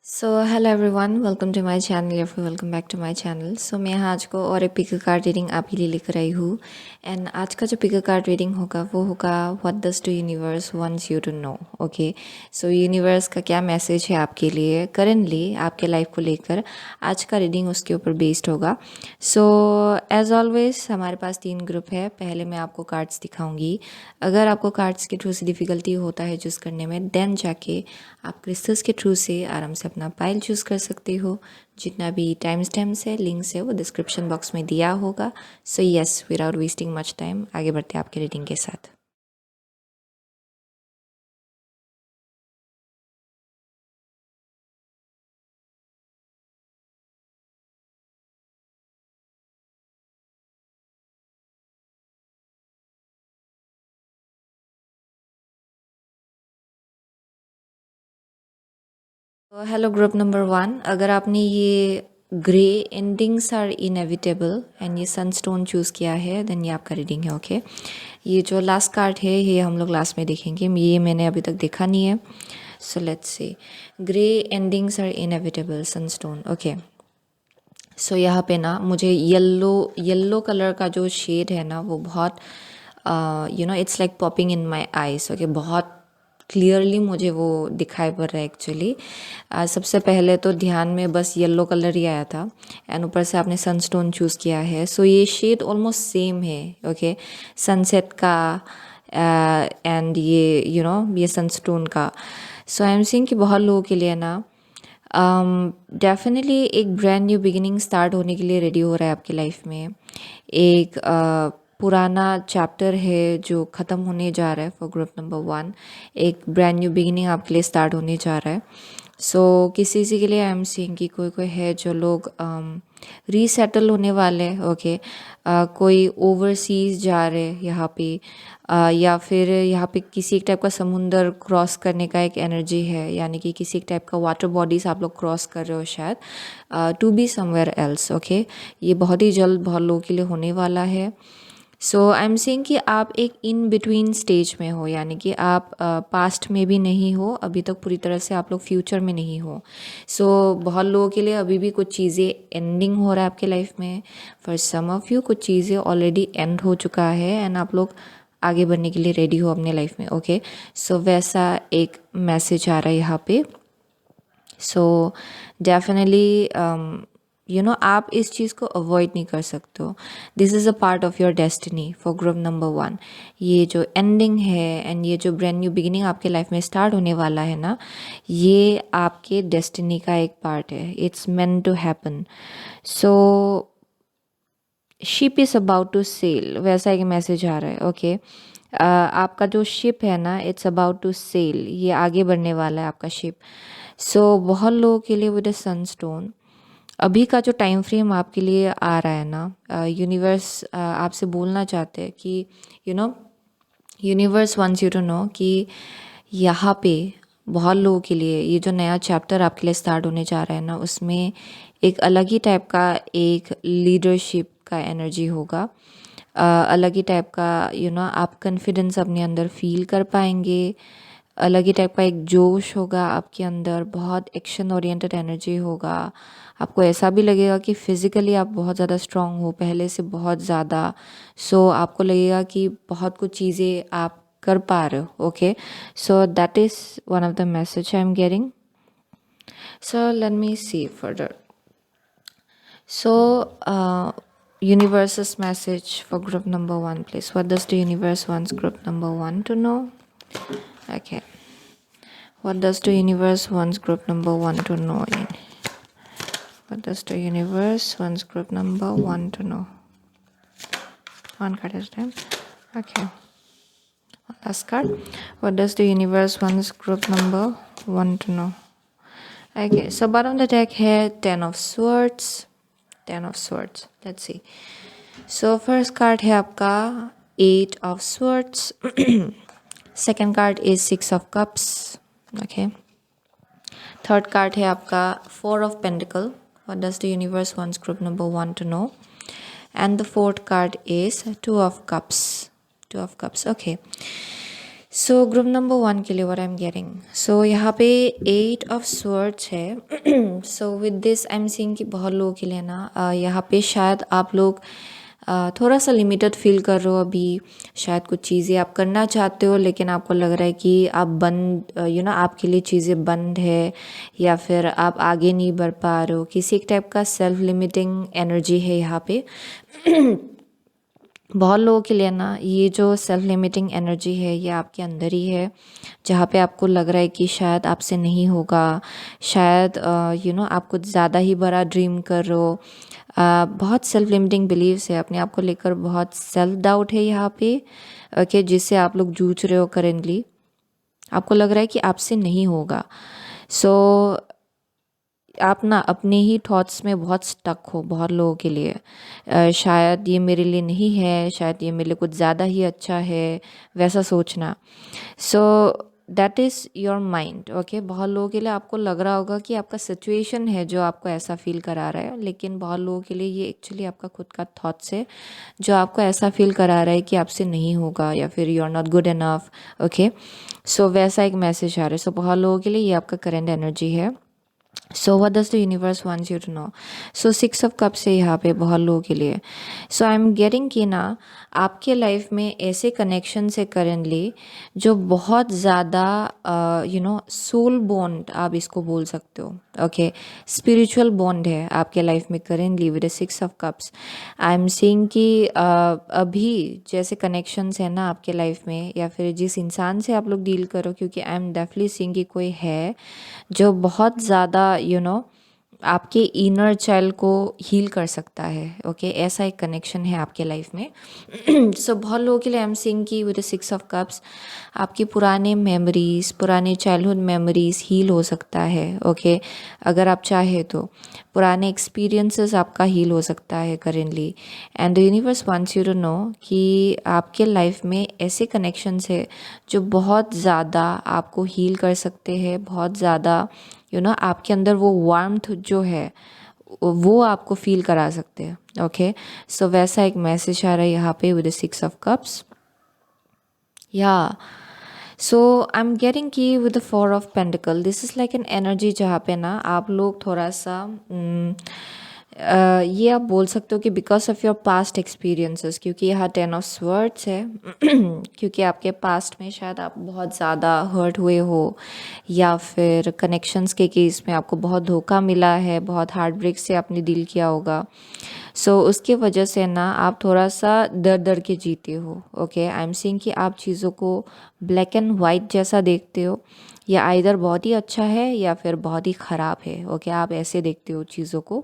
So hello everyone, welcome to my channel या फिर welcome back to my channel. So मैं यहाँ आज को और एक पिक कार्ड रीडिंग आप ही लिए लेकर आई हूँ। एंड आज का जो पिक कार्ड रीडिंग होगा वो होगा what does to universe wants you to know. Okay, so universe का क्या मैसेज है आपके लिए करेंटली आपके लाइफ को लेकर, आज का रीडिंग उसके ऊपर बेस्ड होगा। सो एज ऑलवेज हमारे पास 3 ग्रुप है। पहले मैं आपको कार्ड्स दिखाऊंगी। अगर आपको कार्ड्स के थ्रू से डिफ़िकल्टी होता है चूज़ करने में, देन जाके आप क्रिस्टल्स के थ्रू से आराम से अपना पाइल चूज़ कर सकते हो। जितना भी टाइम स्टैम्प्स है, लिंक्स है, वो डिस्क्रिप्शन बॉक्स में दिया होगा। So yes, without wasting much time आगे बढ़ते हैं आपके रीडिंग के साथ। तो हेलो ग्रुप नंबर 1, अगर आपने ये grey endings are inevitable and ये सनस्टोन चूज़ किया है, देन ये आपका रीडिंग है। ओके, ये जो लास्ट कार्ड है ये हम लोग लास्ट में देखेंगे, ये मैंने अभी तक देखा नहीं है। So let's see, grey endings are inevitable, sunstone. Okay, so यहाँ पे ना मुझे येलो येलो कलर का जो शेड है ना वो बहुत it's like popping in my eyes. Okay, बहुत क्लियरली मुझे वो दिखाई पड़ रहा है एक्चुअली। सबसे पहले तो ध्यान में बस येलो कलर ही आया था एंड ऊपर से आपने सनस्टोन चूज़ किया है। सो ये शेड ऑलमोस्ट सेम है। ओके, सनसेट का एंड ये ये सनस्टोन का। सो आई एम सीइंग कि बहुत लोगों के लिए ना डेफिनेटली एक ब्रांड न्यू बिगिनिंग स्टार्ट होने के लिए रेडी हो रहा है आपकी लाइफ में। एक पुराना चैप्टर है जो ख़त्म होने जा रहा है फॉर ग्रुप नंबर 1। एक ब्रांड न्यू बिगिनिंग आपके लिए स्टार्ट होने जा रहा है। सो किसी किसी के लिए आई एम सीइंग कि कोई कोई है जो लोग रीसेटल होने वाले हैं। ओके, कोई ओवरसीज जा रहे हैं यहाँ पे, या फिर यहाँ पे किसी एक टाइप का समुंदर क्रॉस करने का एक एनर्जी है, यानी कि किसी एक टाइप का वाटर बॉडीज आप लोग क्रॉस कर रहे हो शायद, to be somewhere else. Okay, ये बहुत ही जल्द बहुत लोगों के लिए होने वाला है। सो आई एम सेइंग कि आप एक इन बिटवीन स्टेज में हो, यानी कि आप पास्ट में भी नहीं हो, अभी तक पूरी तरह से आप लोग फ्यूचर में नहीं हो। सो बहुत लोगों के लिए अभी भी कुछ चीज़ें एंडिंग हो रहा है आपके लाइफ में। फॉर सम ऑफ यू कुछ चीज़ें ऑलरेडी एंड हो चुका है एंड आप लोग आगे बढ़ने के लिए रेडी हो अपने लाइफ में। ओके, सो वैसा एक मैसेज आ रहा है यहाँ पे। सो डेफिनेटली आप इस चीज़ को अवॉइड नहीं कर सकते हो। This is a part of your destiny for group number 1। ये जो एंडिंग है एंड ये जो ब्रांड न्यू बिगिनिंग आपके लाइफ में स्टार्ट होने वाला है ना, ये आपके डेस्टिनी का एक पार्ट है। It's meant to happen. So ship is about to sail, वैसा एक मैसेज आ रहा है। ओके, आपका जो शिप है ना, इट्स अबाउट टू सेल, ये आगे बढ़ने वाला है आपका शिप। सो बहुत लोगों के लिए विद अ सनस्टोन अभी का जो टाइम फ्रेम आपके लिए आ रहा है ना, यूनिवर्स आपसे बोलना चाहते हैं कि universe wants you to know कि यहाँ पे बहुत लोगों के लिए ये जो नया चैप्टर आपके लिए स्टार्ट होने जा रहा है ना, उसमें एक अलग ही टाइप का एक लीडरशिप का एनर्जी होगा। अलग ही टाइप का आप कॉन्फिडेंस अपने अंदर फील कर पाएंगे। अलग ही टाइप का एक जोश होगा आपके अंदर, बहुत एक्शन ओरिएंटेड एनर्जी होगा। आपको ऐसा भी लगेगा कि फिज़िकली आप बहुत ज़्यादा स्ट्रांग हो, पहले से बहुत ज़्यादा। सो आपको लगेगा कि बहुत कुछ चीज़ें आप कर पा रहे हो। Okay, so that is one of the message I am getting. So let me see further. So, universe's message for group number 1, please. What does the universe wants group number 1 to know? Okay. What does the universe wants group number 1 to know? What does the universe wants group number 1 to know? One card is time. Okay. Last card. What does the universe wants group number 1 to know? Okay. So bottom of the deck here, 10 of swords. 10 of swords. Let's see. So first card है आपका 8 of swords. Second card is 6 of cups. Okay. Third card है आपका 4 of pentacle. What does the universe wants group number 1 to know? And the fourth card is 2 of cups. 2 of cups. Okay. So group number 1 के लिए what I am getting, सो यहाँ पे 8 of swords है। So with this I am seeing कि बहुत लोगों के लिए ना यहाँ पे शायद आप लोग थोड़ा सा लिमिटेड फील कर रहे हो अभी। शायद कुछ चीज़ें आप करना चाहते हो लेकिन आपको लग रहा है कि आप बंद आपके लिए चीज़ें बंद है, या फिर आप आगे नहीं बढ़ पा रहे हो। किसी एक टाइप का सेल्फ लिमिटिंग एनर्जी है यहाँ पे। बहुत लोगों के लिए ना ये जो सेल्फ लिमिटिंग एनर्जी है ये आपके अंदर ही है, जहाँ पे आपको लग रहा है कि शायद आपसे नहीं होगा। शायद आप कुछ ज़्यादा ही बड़ा ड्रीम कर रहे हो। बहुत सेल्फ लिमिटिंग बिलीव्स है, अपने आप को लेकर बहुत सेल्फ डाउट है यहाँ पे। ओके, जिससे आप लोग जूझ रहे हो करेंटली। आपको लग रहा है कि आपसे नहीं होगा। सो आप ना अपने ही थॉट्स में बहुत स्टक हो बहुत लोगों के लिए। शायद ये मेरे लिए नहीं है, शायद ये मेरे लिए कुछ ज़्यादा ही अच्छा है, वैसा सोचना। सो that is your mind. Okay, बहुत लोगों के लिए आपको लग रहा होगा कि आपका सिचुएशन है जो आपको ऐसा फील करा रहा है, लेकिन बहुत लोगों के लिए ये एक्चुअली आपका खुद का थॉट्स है जो आपको ऐसा फील करा रहा है कि आपसे नहीं होगा या फिर you are not good enough. Okay, so वैसा एक मैसेज आ रहा है। सो बहुत लोगों के लिए ये आपका करेंट एनर्जी है। So what does the universe wants you to know. So 6 of cups है यहाँ पे बहुत लोगों के लिए। सो आई एम गेटिंग कि ना आपके लाइफ में ऐसे कनेक्शन है करेंटली जो बहुत ज़्यादा सोल बॉन्ड आप इसको बोल सकते हो। ओके, स्पिरिचुअल बॉन्ड है आपके लाइफ में currently with 6 of cups. I am seeing कि अभी जैसे कनेक्शंस है ना आपके लाइफ में, या फिर जिस इंसान से आप लोग डील करो, क्योंकि आई एम डेफिनेटली सीइंग कि कोई है जो बहुत ज़्यादा आपके इनर चाइल्ड को हील कर सकता है। ओके, ऐसा एक कनेक्शन है आपके लाइफ में। सो बहुत लोगों के लिए आई एम सीइंग कि विद 6 ऑफ कप्स आपकी पुराने मेमोरीज, पुराने चाइल्डहुड मेमोरीज हील हो सकता है। ओके, अगर आप चाहे तो पुराने एक्सपीरियंसेस आपका हील हो सकता है currently. And the universe wants you to know कि आपके लाइफ में ऐसे कनेक्शंस है जो बहुत ज़्यादा आपको हील कर सकते हैं, बहुत ज़्यादा आपके अंदर वो वार्मथ जो है वो आपको फील करा सकते हैं। ओके, सो वैसा एक मैसेज आ रहा है यहाँ पे विद 6 ऑफ कप्स। या सो आई एम गेटिंग की with the 4 of pentacle. This is like an energy जहाँ पे ना आप लोग थोड़ा सा ये आप बोल सकते हो कि because of your past experiences, क्योंकि यहाँ 10 ऑफ स्वर्ड्स है। क्योंकि आपके पास्ट में शायद आप बहुत ज़्यादा हर्ट हुए हो, या फिर कनेक्शंस के केस में आपको बहुत धोखा मिला है, बहुत हार्ट ब्रेक से आपने डील किया होगा। सो उसके वजह से ना आप थोड़ा सा डर डर के जीते हो। ओके, आई एम सीइंग कि आप चीज़ों को ब्लैक एंड वाइट जैसा देखते हो, या आइदर बहुत ही अच्छा है या फिर बहुत ही ख़राब है। ओके, आप ऐसे देखते हो चीज़ों को।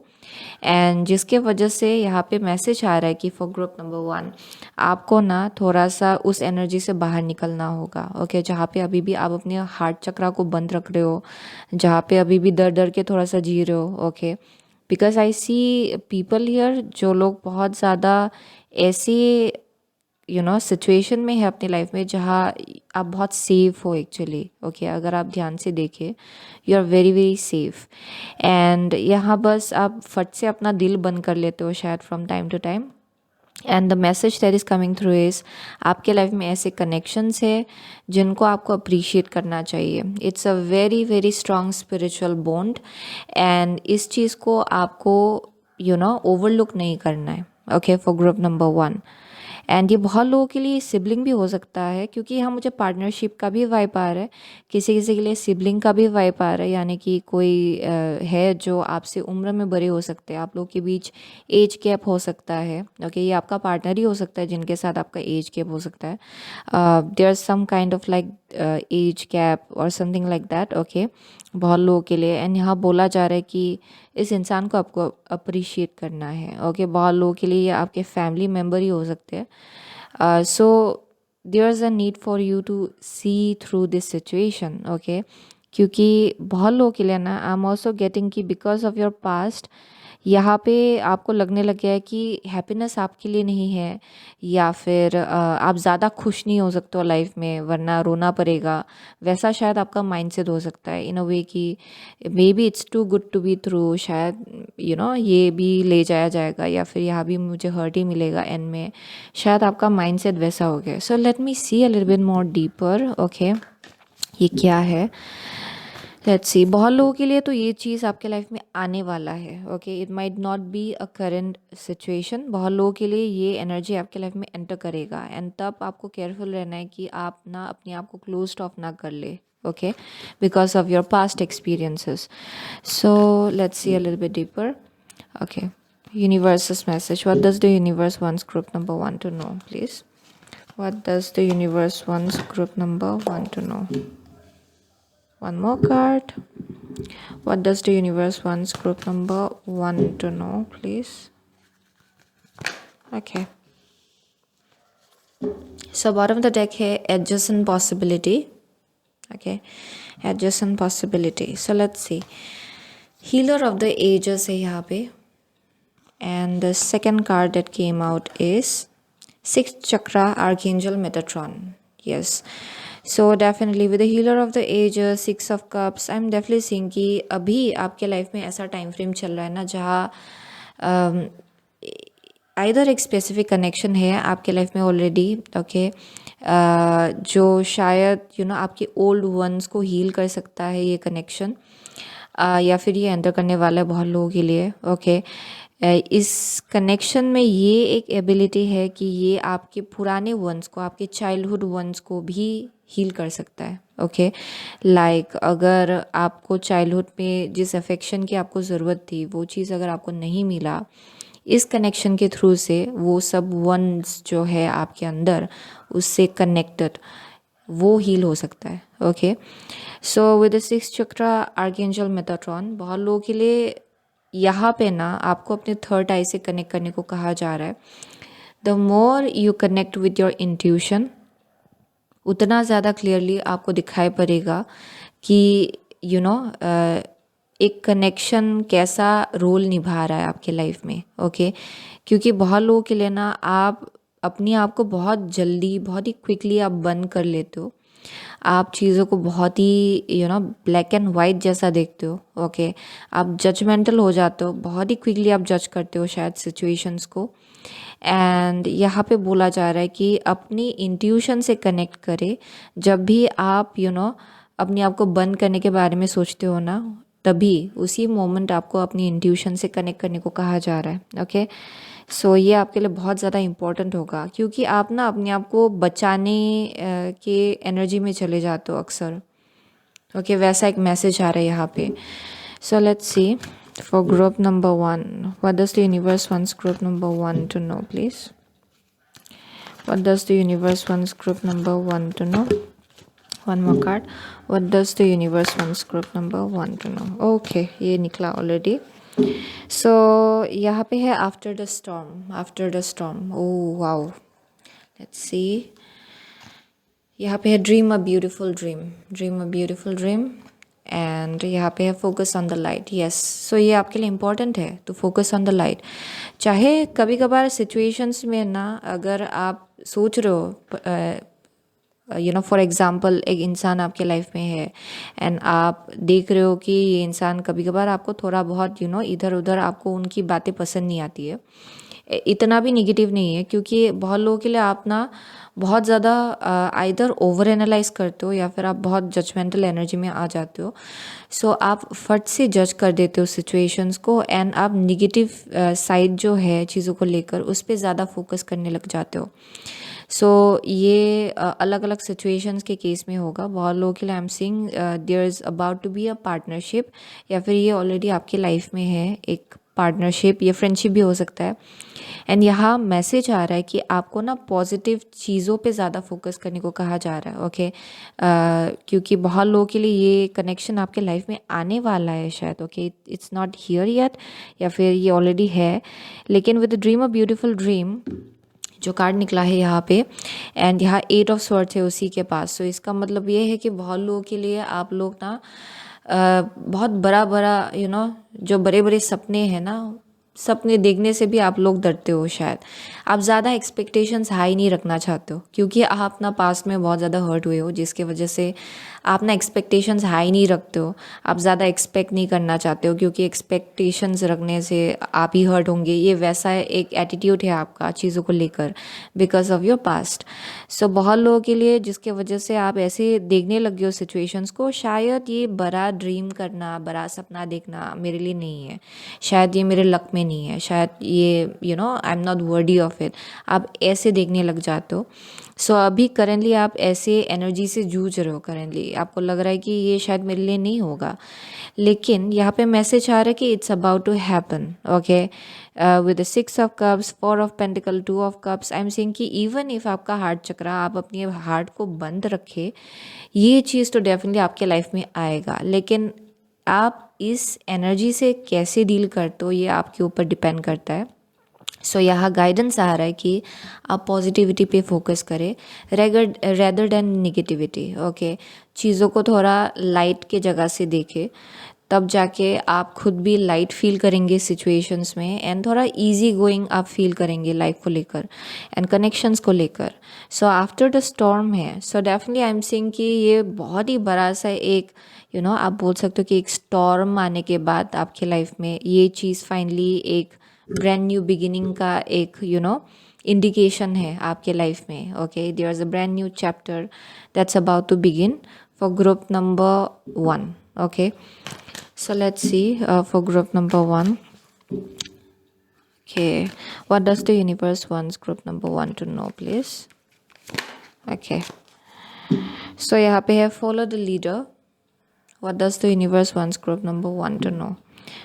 एंड जिसके वजह से यहाँ पे मैसेज आ रहा है कि फॉर ग्रुप नंबर 1 आपको ना थोड़ा सा उस एनर्जी से बाहर निकलना होगा। ओके, जहाँ पे अभी भी आप अपने हार्ट चक्रा को बंद रख रहे हो, जहाँ पे अभी भी डर डर के थोड़ा सा जी रहे हो। Okay, because I see people here जो लोग बहुत ज़्यादा ऐसे सिचुएशन में है अपनी लाइफ में जहाँ आप बहुत सेफ हो एक्चुअली। ओके, अगर आप ध्यान से देखें you are very very safe. And यहाँ बस आप फट से अपना दिल बंद कर लेते हो शायद from time to time. And the message that is coming through is आपके लाइफ में ऐसे कनेक्शंस है जिनको आपको अप्रिशिएट करना चाहिए। It's a very very strong spiritual bond, and इस चीज़ को आपको ओवरलुक नहीं करना है। Okay, for group number 1। And ये बहुत लोगों के लिए सिबलिंग भी हो सकता है, क्योंकि यहाँ मुझे पार्टनरशिप का भी वाइब आ रहा है, किसी किसी के लिए सिबलिंग का भी वाइब आ रहा है, यानी कि कोई है जो आपसे उम्र में बड़े हो सकते हैं। आप लोग के बीच एज गैप हो सकता है। ओके, ये आपका पार्टनर ही हो सकता है जिनके साथ आपका एज गैप हो सकता है। There some kind of like age gap और समथिंग लाइक दैट। ओके, बहुत लोगों के लिए। एंड यहाँ बोला जा रहा है कि इस इंसान को आपको अप्रिशिएट करना है। ओके, बहुत लोगों के लिए ये आपके फैमिली मेम्बर ही हो सकते हैं। So there is a need for you to see through this situation. Okay, क्योंकि बहुत लोगों के लिए ना आई एम ऑल्सो गेटिंग कि बिकॉज ऑफ योर पास्ट यहाँ पे आपको लगने लग गया है कि हैप्पीनेस आपके लिए नहीं है, या फिर आप ज़्यादा खुश नहीं हो सकते हो लाइफ में वरना रोना पड़ेगा, वैसा शायद आपका माइंडसेट हो सकता है इन अ वे कि maybe it's too good to be true, शायद ये भी ले जाया जाएगा या फिर यहाँ भी मुझे हर्ट ही मिलेगा एंड में, शायद आपका माइंडसेट वैसा हो गया। So let me see a little bit more deeper. Okay, ये क्या है, लेट्स सी। बहुत लोगों के लिए तो ये चीज़ आपके लाइफ में आने वाला है। Okay, it might not be a current situation, बहुत लोगों के लिए ये एनर्जी आपके लाइफ में एंटर करेगा एंड तब आपको केयरफुल रहना है कि आप ना अपने आप को क्लोज ऑफ ना कर ले। Okay, because of your past experiences. So let's C a little bit deeper. Okay, universe's message. What does the universe wants group number 1 to know, please? What does the universe wants group number 1 to know? One more card. What does the universe wants group number 1 to know, please? Okay. So bottom of the deck है adjacent possibility. Okay, adjacent possibility. So let's see. Healer of the ages है यहाँ पे. And the second card that came out is sixth chakra archangel Metatron. Yes, so definitely with the healer of the ages, six of cups, I'm definitely seeing कि अभी आपके life में ऐसा time frame चल रहा है ना जहाँ आइदर एक स्पेसिफिक कनेक्शन है आपके लाइफ में ऑलरेडी। ओके, जो शायद आपके ओल्ड वंस को हील कर सकता है ये कनेक्शन, या फिर ये एंटर करने वाला है बहुत लोगों के लिए। ओके, इस कनेक्शन में ये एक एबिलिटी है कि ये आपके पुराने वंस को, आपके चाइल्डहुड वंस को भी हील कर सकता है। ओके, लाइक अगर आपको चाइल्डहुड में जिस अफेक्शन की आपको ज़रूरत थी वो चीज़ अगर आपको नहीं मिला, इस कनेक्शन के थ्रू से वो सब वंस जो है आपके अंदर उससे कनेक्टेड वो हील हो सकता है। Okay, so with the six chakra archangel Metatron, बहुत लोगों के लिए यहाँ पे ना आपको अपने थर्ड आई से कनेक्ट करने को कहा जा रहा है। The more you connect with your intuition, उतना ज़्यादा क्लियरली आपको दिखाई पड़ेगा कि एक कनेक्शन कैसा रोल निभा रहा है आपके लाइफ में। ओके, क्योंकि बहुत लोगों के लिए ना आप अपने आप को बहुत जल्दी, बहुत ही क्विकली आप बंद कर लेते हो, आप चीज़ों को बहुत ही ब्लैक एंड वाइट जैसा देखते हो। ओके, आप जजमेंटल हो जाते हो, बहुत ही क्विकली आप जज करते हो शायद सिचुएशंस को। एंड यहाँ पे बोला जा रहा है कि अपनी इंट्यूशन से कनेक्ट करें। जब भी आप अपने आप को बंद करने के बारे में सोचते हो ना, तभी उसी मोमेंट आपको अपनी इंट्यूशन से कनेक्ट करने को कहा जा रहा है। ओके, सो ये आपके लिए बहुत ज़्यादा इम्पोर्टेंट होगा क्योंकि आप ना अपने आप को बचाने के एनर्जी में चले जाते हो अक्सर। ओके, वैसा एक मैसेज आ रहा है यहाँ पे। So let's see for group number 1, what does the universe wants group number 1 to know, please? What does the universe wants group number 1 to know? One more card. What does the universe wants group number 1 to know? Okay, ये निकला already. So यहाँ पे है after the storm. After the storm. Oh wow. Let's see. यहाँ पे है dream a beautiful dream. Dream a beautiful dream. And यहाँ पे है focus on the light. Yes, so ये आपके लिए इम्पॉर्टेंट है तो फोकस ऑन द लाइट। चाहे कभी कभार सिचुएशंस में ना अगर आप सोच रहे हो फॉर एग्ज़ाम्पल एक इंसान आपके लाइफ में है एंड आप देख रहे हो कि ये इंसान कभी कभार आपको थोड़ा बहुत इधर उधर आपको उनकी बातें पसंद नहीं आती है, इतना भी निगेटिव नहीं है क्योंकि बहुत लोगों के लिए आप ना बहुत ज़्यादा आइदर ओवर एनालाइज करते हो या फिर आप बहुत जजमेंटल एनर्जी में आ जाते हो। सो आप फट से जज कर देते हो सिचुएशंस को एंड आप निगेटिव साइड जो है चीज़ों को लेकर उस पर ज़्यादा फोकस करने लग जाते हो। सो ये अलग अलग सिचुएशंस के केस में होगा। बहुत लोगों के लिए I am seeing there is about to be a partnership, या फिर ये ऑलरेडी आपके लाइफ में है एक पार्टनरशिप, ये फ्रेंडशिप भी हो सकता है। एंड यहाँ मैसेज आ रहा है कि आपको ना पॉजिटिव चीज़ों पे ज़्यादा फोकस करने को कहा जा रहा है। ओके, क्योंकि बहुत लोगों के लिए ये कनेक्शन आपके लाइफ में आने वाला है शायद। Okay, it's not here yet, या फिर ये ऑलरेडी है। लेकिन with dream a beautiful dream जो कार्ड निकला है यहाँ पे, एंड यहाँ 8 ऑफ स्वॉर्ड्स है उसी के पास। तो इसका मतलब ये है कि बहुत लोगों के लिए आप लोग ना बहुत बड़ा बड़ा जो बड़े बड़े सपने हैं ना सपने देखने से भी आप लोग डरते हो शायद। आप ज़्यादा एक्सपेक्टेशंस हाई नहीं रखना चाहते हो क्योंकि आप अपना पास्ट में बहुत ज़्यादा हर्ट हुए हो, जिसके वजह से आप ना एक्सपेक्टेशंस हाई नहीं रखते हो। आप ज़्यादा एक्सपेक्ट नहीं करना चाहते हो क्योंकि एक्सपेक्टेशंस रखने से आप ही हर्ट होंगे। ये वैसा एक एटीट्यूड है आपका चीज़ों को लेकर बिकॉज ऑफ योर पास्ट। सो बहुत लोगों के लिए जिसके वजह से आप ऐसे देखने लगे हो सिचुएशंस को, शायद ये बड़ा ड्रीम करना, बड़ा सपना देखना मेरे लिए नहीं है, शायद ये मेरे लक में नहीं है, शायद ये I am not Verde of it, आप ऐसे देखने लग जाते हो। सो अभी करेंटली आप ऐसे एनर्जी से जूझ रहे हो, करेंटली आपको लग रहा है कि ये शायद मेरे लिए नहीं होगा, लेकिन यहाँ पे मैसेज आ रहा है कि it's about to happen. Okay, with the 6 of cups, 4 of pentacle, 2 of cups, I am saying कि इवन इफ आपका हार्ट चक्रा, आप अपनी हार्ट को बंद रखे, ये चीज़ तो डेफिनेटली आपके लाइफ में आएगा, लेकिन आप इस एनर्जी से कैसे डील करते हो ये आपके ऊपर डिपेंड करता है। सो यहाँ गाइडेंस आ रहा है कि आप पॉजिटिविटी पे फोकस करें रेदर देन निगेटिविटी। ओके, चीज़ों को थोड़ा लाइट के जगह से देखें, तब जाके आप खुद भी लाइट फील करेंगे सिचुएशंस में, एंड थोड़ा इजी गोइंग आप फील करेंगे लाइफ को लेकर एंड कनेक्शंस को लेकर। सो आफ्टर द स्टॉर्म है, so definitely I am saying कि ये बहुत ही बड़ा सा एक आप बोल सकते हो कि एक स्टॉर्म आने के बाद आपके लाइफ में ये चीज़ फाइनली एक ब्रांड न्यू बिगिनिंग का एक इंडिकेशन है आपके लाइफ में। Okay, there is a brand new chapter that's about to begin for group number 1। Okay, so let's see for group number 1. Okay, what does the universe wants group number 1 to know, please? Okay, so यहाँ पे है follow the leader. What does the universe wants group number 1 to know?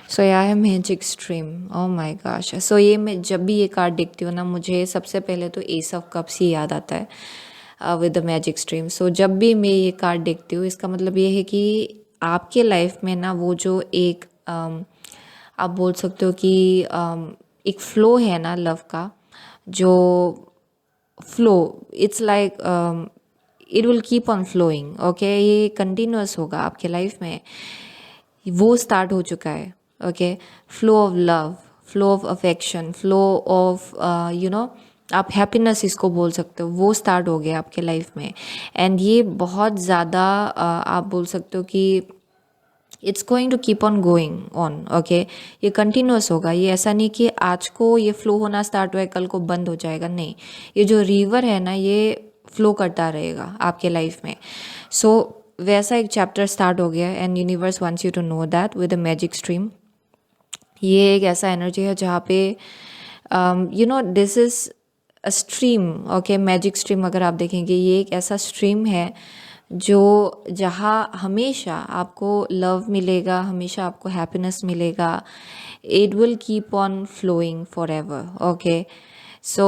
So यहाँ है magic stream. oh my gosh, so ये मैं जब भी ये कार्ड देखती हूँ ना, मुझे सबसे पहले तो एस ऑफ कप्स ही याद आता है विद द मैजिक स्ट्रीम। सो जब भी मैं ये कार्ड देखती हूँ, इसका मतलब ये है कि आपके लाइफ में ना वो जो एक आप बोल सकते हो कि एक फ्लो है ना लव का, जो flow, it's like it will keep on flowing. Okay, ये कंटिन्यूअस होगा आपके लाइफ में, वो स्टार्ट हो चुका है। Okay, flow of love, flow of affection, flow of आप हैप्पीनेस इसको बोल सकते हो, वो स्टार्ट हो गया आपके लाइफ में। एंड ये बहुत ज़्यादा आप बोल सकते हो कि it's going to keep on going on. Okay, ये कंटिन्यूअस होगा, ये ऐसा नहीं कि आज को ये फ्लो होना स्टार्ट हुआ है कल को बंद हो जाएगा, नहीं, ये जो रिवर है ना ये फ्लो करता रहेगा आपके लाइफ में। सो वैसा एक चैप्टर स्टार्ट हो गया and universe wants you to know that with a magic stream. ये एक ऐसा एनर्जी है जहाँ पे this is a stream. Okay, magic stream अगर आप देखेंगे, ये एक ऐसा स्ट्रीम है जो जहाँ हमेशा आपको लव मिलेगा, हमेशा आपको हैप्पीनेस मिलेगा, it will keep on flowing forever. Okay, so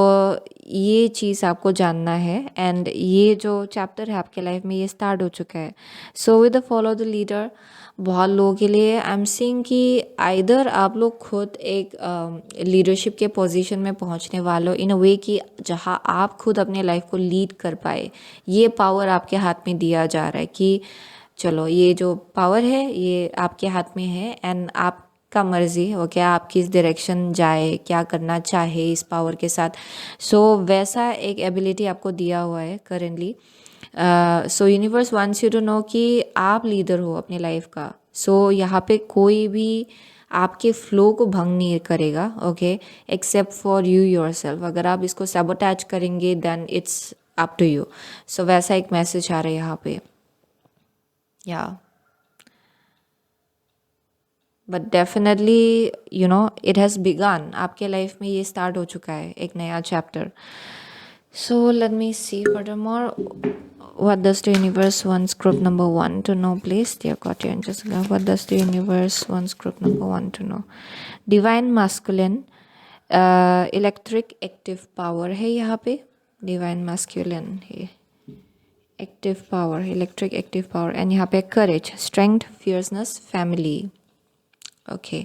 ये चीज़ आपको जानना है एंड ये जो चैप्टर है आपके लाइफ में ये स्टार्ट हो चुका है। So with the follow the leader, बहुत लोगों के लिए आई एम सीइंग कि आइदर आप लोग खुद एक लीडरशिप के पोजीशन में पहुंचने वालों इन अ वे कि जहां आप खुद अपने लाइफ को लीड कर पाए, ये पावर आपके हाथ में दिया जा रहा है कि चलो ये जो पावर है ये आपके हाथ में है एंड आपका मर्जी हो क्या आप किस डायरेक्शन जाए, क्या करना चाहे इस पावर के साथ। सो वैसा एक एबिलिटी आपको दिया हुआ है currently. So universe wants you to know कि आप लीडर हो अपने लाइफ का। सो यहाँ पे कोई भी आपके फ्लो को भंग नहीं करेगा। Okay, except for you yourself. अगर आप इसको सैबोटैज करेंगे then it's up to you. So वैसा एक मैसेज आ रहा है यहाँ पे, yeah but definitely it has begun, आपके लाइफ में ये स्टार्ट हो चुका है एक नया chapter. So let me see furthermore, what does the universe wants group number 1 to know, please? Dear God, dear angels, what does the universe wants group number 1 to know? Divine masculine, electric active power है यहाँ पे, divine masculine है, active power, electric active power, and यहाँ पे courage, strength, fierceness, family. Okay,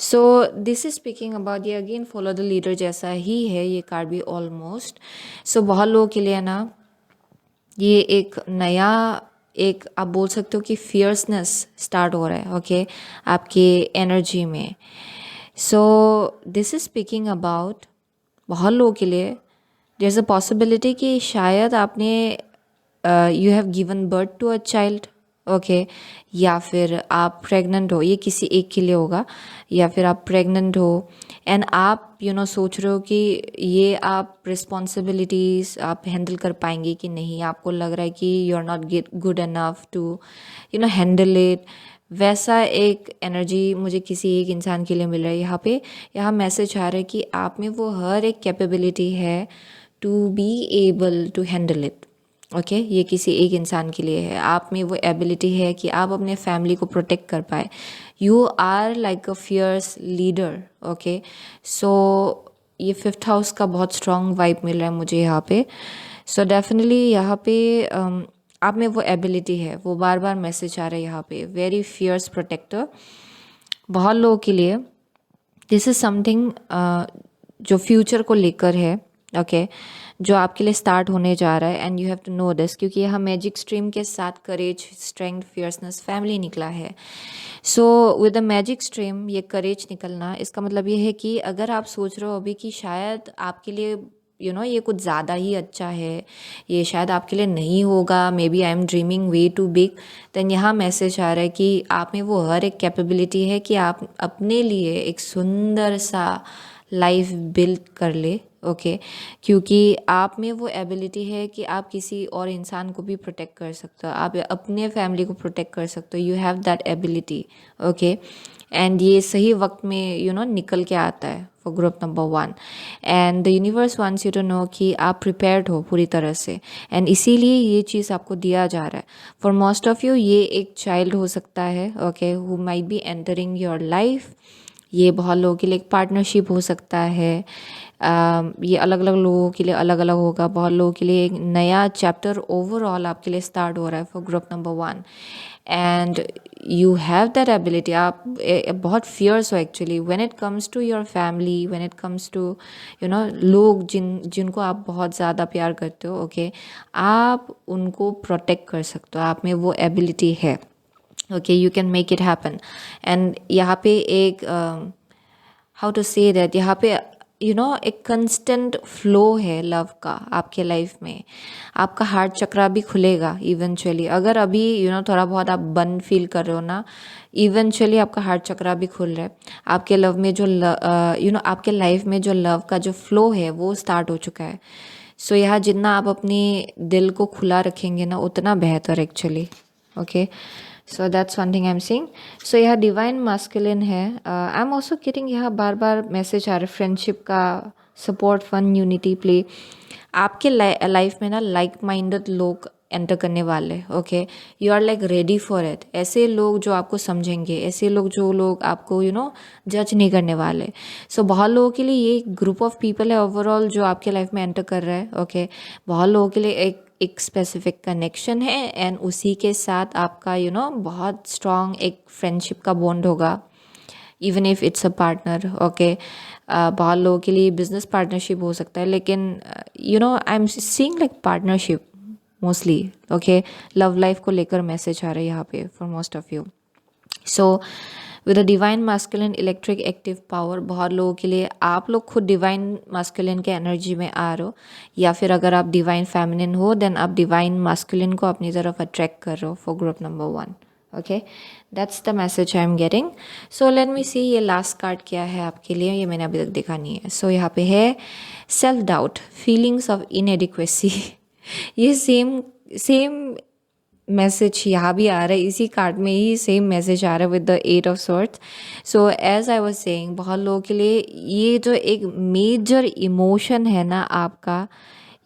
so this is speaking about, ये again follow the leader जैसा ही है ये कार्ड भी ऑलमोस्ट। सो बहुत लोगों के लिए ना ये एक नया, एक आप बोल सकते हो कि फियर्सनेस स्टार्ट हो रहा है। ओके, आपके एनर्जी में। So this is speaking about बहुत लोगों के लिए देयर इज़ अ पॉसिबिलिटी कि शायद आपने you have given birth to a child, okay, या फिर आप प्रेग्नेंट हो, ये किसी एक के लिए होगा, या फिर आप प्रेग्नेंट हो एंड आप सोच रहे हो कि ये आप रिस्पॉन्सिबिलिटीज़ आप हैंडल कर पाएंगे कि नहीं, आपको लग रहा है कि you are not good enough to handle it. वैसा एक एनर्जी मुझे किसी एक इंसान के लिए मिल रहा है यहाँ पे। यहाँ मैसेज आ रहा है कि आप में वो हर एक कैपेबिलिटी है to be able to handle it, okay. ये किसी एक इंसान के लिए है, आप में वो एबिलिटी है कि आप अपने फैमिली को प्रोटेक्ट कर पाए। You are like a fierce leader, okay. So ये फिफ्थ हाउस का बहुत स्ट्रॉन्ग वाइब मिल रहा है मुझे यहाँ पे। सो डेफिनेटली यहाँ पे आप में वो एबिलिटी है, वो बार बार मैसेज आ रहा है यहाँ पे, वेरी फियर्स प्रोटेक्टर। बहुत लोगों के लिए दिस इज़ समथिंग जो फ्यूचर को लेकर है, ओके, जो आपके लिए स्टार्ट होने जा रहा है and you have to know this, क्योंकि यहाँ मैजिक स्ट्रीम के साथ करेज, स्ट्रेंथ, फियर्सनेस, फैमिली निकला है। So with the magic stream ये करेज निकलना, इसका मतलब ये है कि अगर आप सोच रहे हो अभी कि शायद आपके लिए ये कुछ ज़्यादा ही अच्छा है, ये शायद आपके लिए नहीं होगा, maybe I am dreaming way too big, then यहाँ मैसेज आ रहा है कि आप में वो हर एक कैपेबिलिटी है कि आप अपने लिए एक सुंदर सा लाइफ बिल्ड कर ले, ओके। क्योंकि आप में वो एबिलिटी है कि आप किसी और इंसान को भी प्रोटेक्ट कर सकते हो, आप अपने फैमिली को प्रोटेक्ट कर सकते हो, you have that ability, okay. And ये सही वक्त में निकल के आता है for group number 1 and the universe wants you to know कि आप प्रिपेयर्ड हो पूरी तरह से, एंड इसीलिए ये चीज़ आपको दिया जा रहा है। फॉर मोस्ट ऑफ यू ये एक चाइल्ड हो सकता है, okay, who might be entering your life. ये बहुत लोगों के लिए एक पार्टनरशिप हो सकता है। ये अलग अलग लोगों के लिए अलग अलग होगा। बहुत लोगों के लिए एक नया चैप्टर ओवरऑल आपके लिए स्टार्ट हो रहा है for group number 1 and you have that ability. आप बहुत फियर्स हो actually when it comes to your family, when it comes to लोग जिनको आप बहुत ज़्यादा प्यार करते हो, ओके, आप उनको प्रोटेक्ट कर सकते हो, आप में वो एबिलिटी है, okay, you can make it happen. And यहाँ पे एक हाउ टू से दैट, यहाँ पे एक कंस्टेंट फ्लो है लव का आपके लाइफ में। आपका हार्ट चक्रा भी खुलेगा इवेंचुअली। अगर अभी थोड़ा बहुत आप बंद फील कर रहे हो ना, इवेंचुअली आपका हार्ट चक्रा भी खुल रहा है। आपके लव में जो आपके लाइफ में जो लव का जो फ्लो है वो स्टार्ट हो चुका है। सो यहाँ जितना आप अपने दिल को खुला रखेंगे ना उतना बेहतर actually, okay. So that's one thing I am seeing. So यह डिवाइन मास्कुलिन है। आई एम ऑल्सो गेटिंग यहाँ बार बार मैसेज आ रहा है फ्रेंडशिप का, सपोर्ट, फन, यूनिटी, प्ले। आपके लाइफ में ना लाइक माइंडेड लोग एंटर करने वाले, okay. You are like ready for it. ऐसे लोग जो आपको समझेंगे, ऐसे लोग जो लोग आपको जज नहीं करने वाले। सो बहुत लोगों के लिए ये ग्रुप ऑफ पीपल है ओवरऑल जो आपके लाइफ में एंटर कर रहा है, ओके। बहुत लोगों के लिए एक स्पेसिफिक कनेक्शन है एंड उसी के साथ आपका बहुत स्ट्रॉन्ग एक फ्रेंडशिप का बॉन्ड होगा, even if it's a partner, okay. बहुत लोगों के लिए बिजनेस पार्टनरशिप हो सकता है, लेकिन आई am seeing like partnership mostly, okay. Love life को लेकर मैसेज आ रहा है यहाँ पे for most of you. So with a divine masculine electric active power, बहुत लोगों के लिए आप लोग खुद डिवाइन मास्कुलिन के एनर्जी में आ रहे हो, या फिर अगर आप डिवाइन फेमिनिन हो देन आप डिवाइन मास्कुलिन को अपनी तरफ अट्रैक्ट कर रहे हो for group number 1, okay. That's the message I am getting. So let me see ये लास्ट कार्ड क्या है आपके लिए, ये मैंने अभी तक देखा नहीं है। सो यहाँ पे है self doubt, feelings of inadequacy. ये सेम सेम मैसेज यहाँ भी आ रहा है, इसी कार्ड में ही सेम मैसेज आ रहा है with the 8 of swords. So as I was saying, बहुत लोगों के लिए ये जो एक मेजर इमोशन है ना आपका,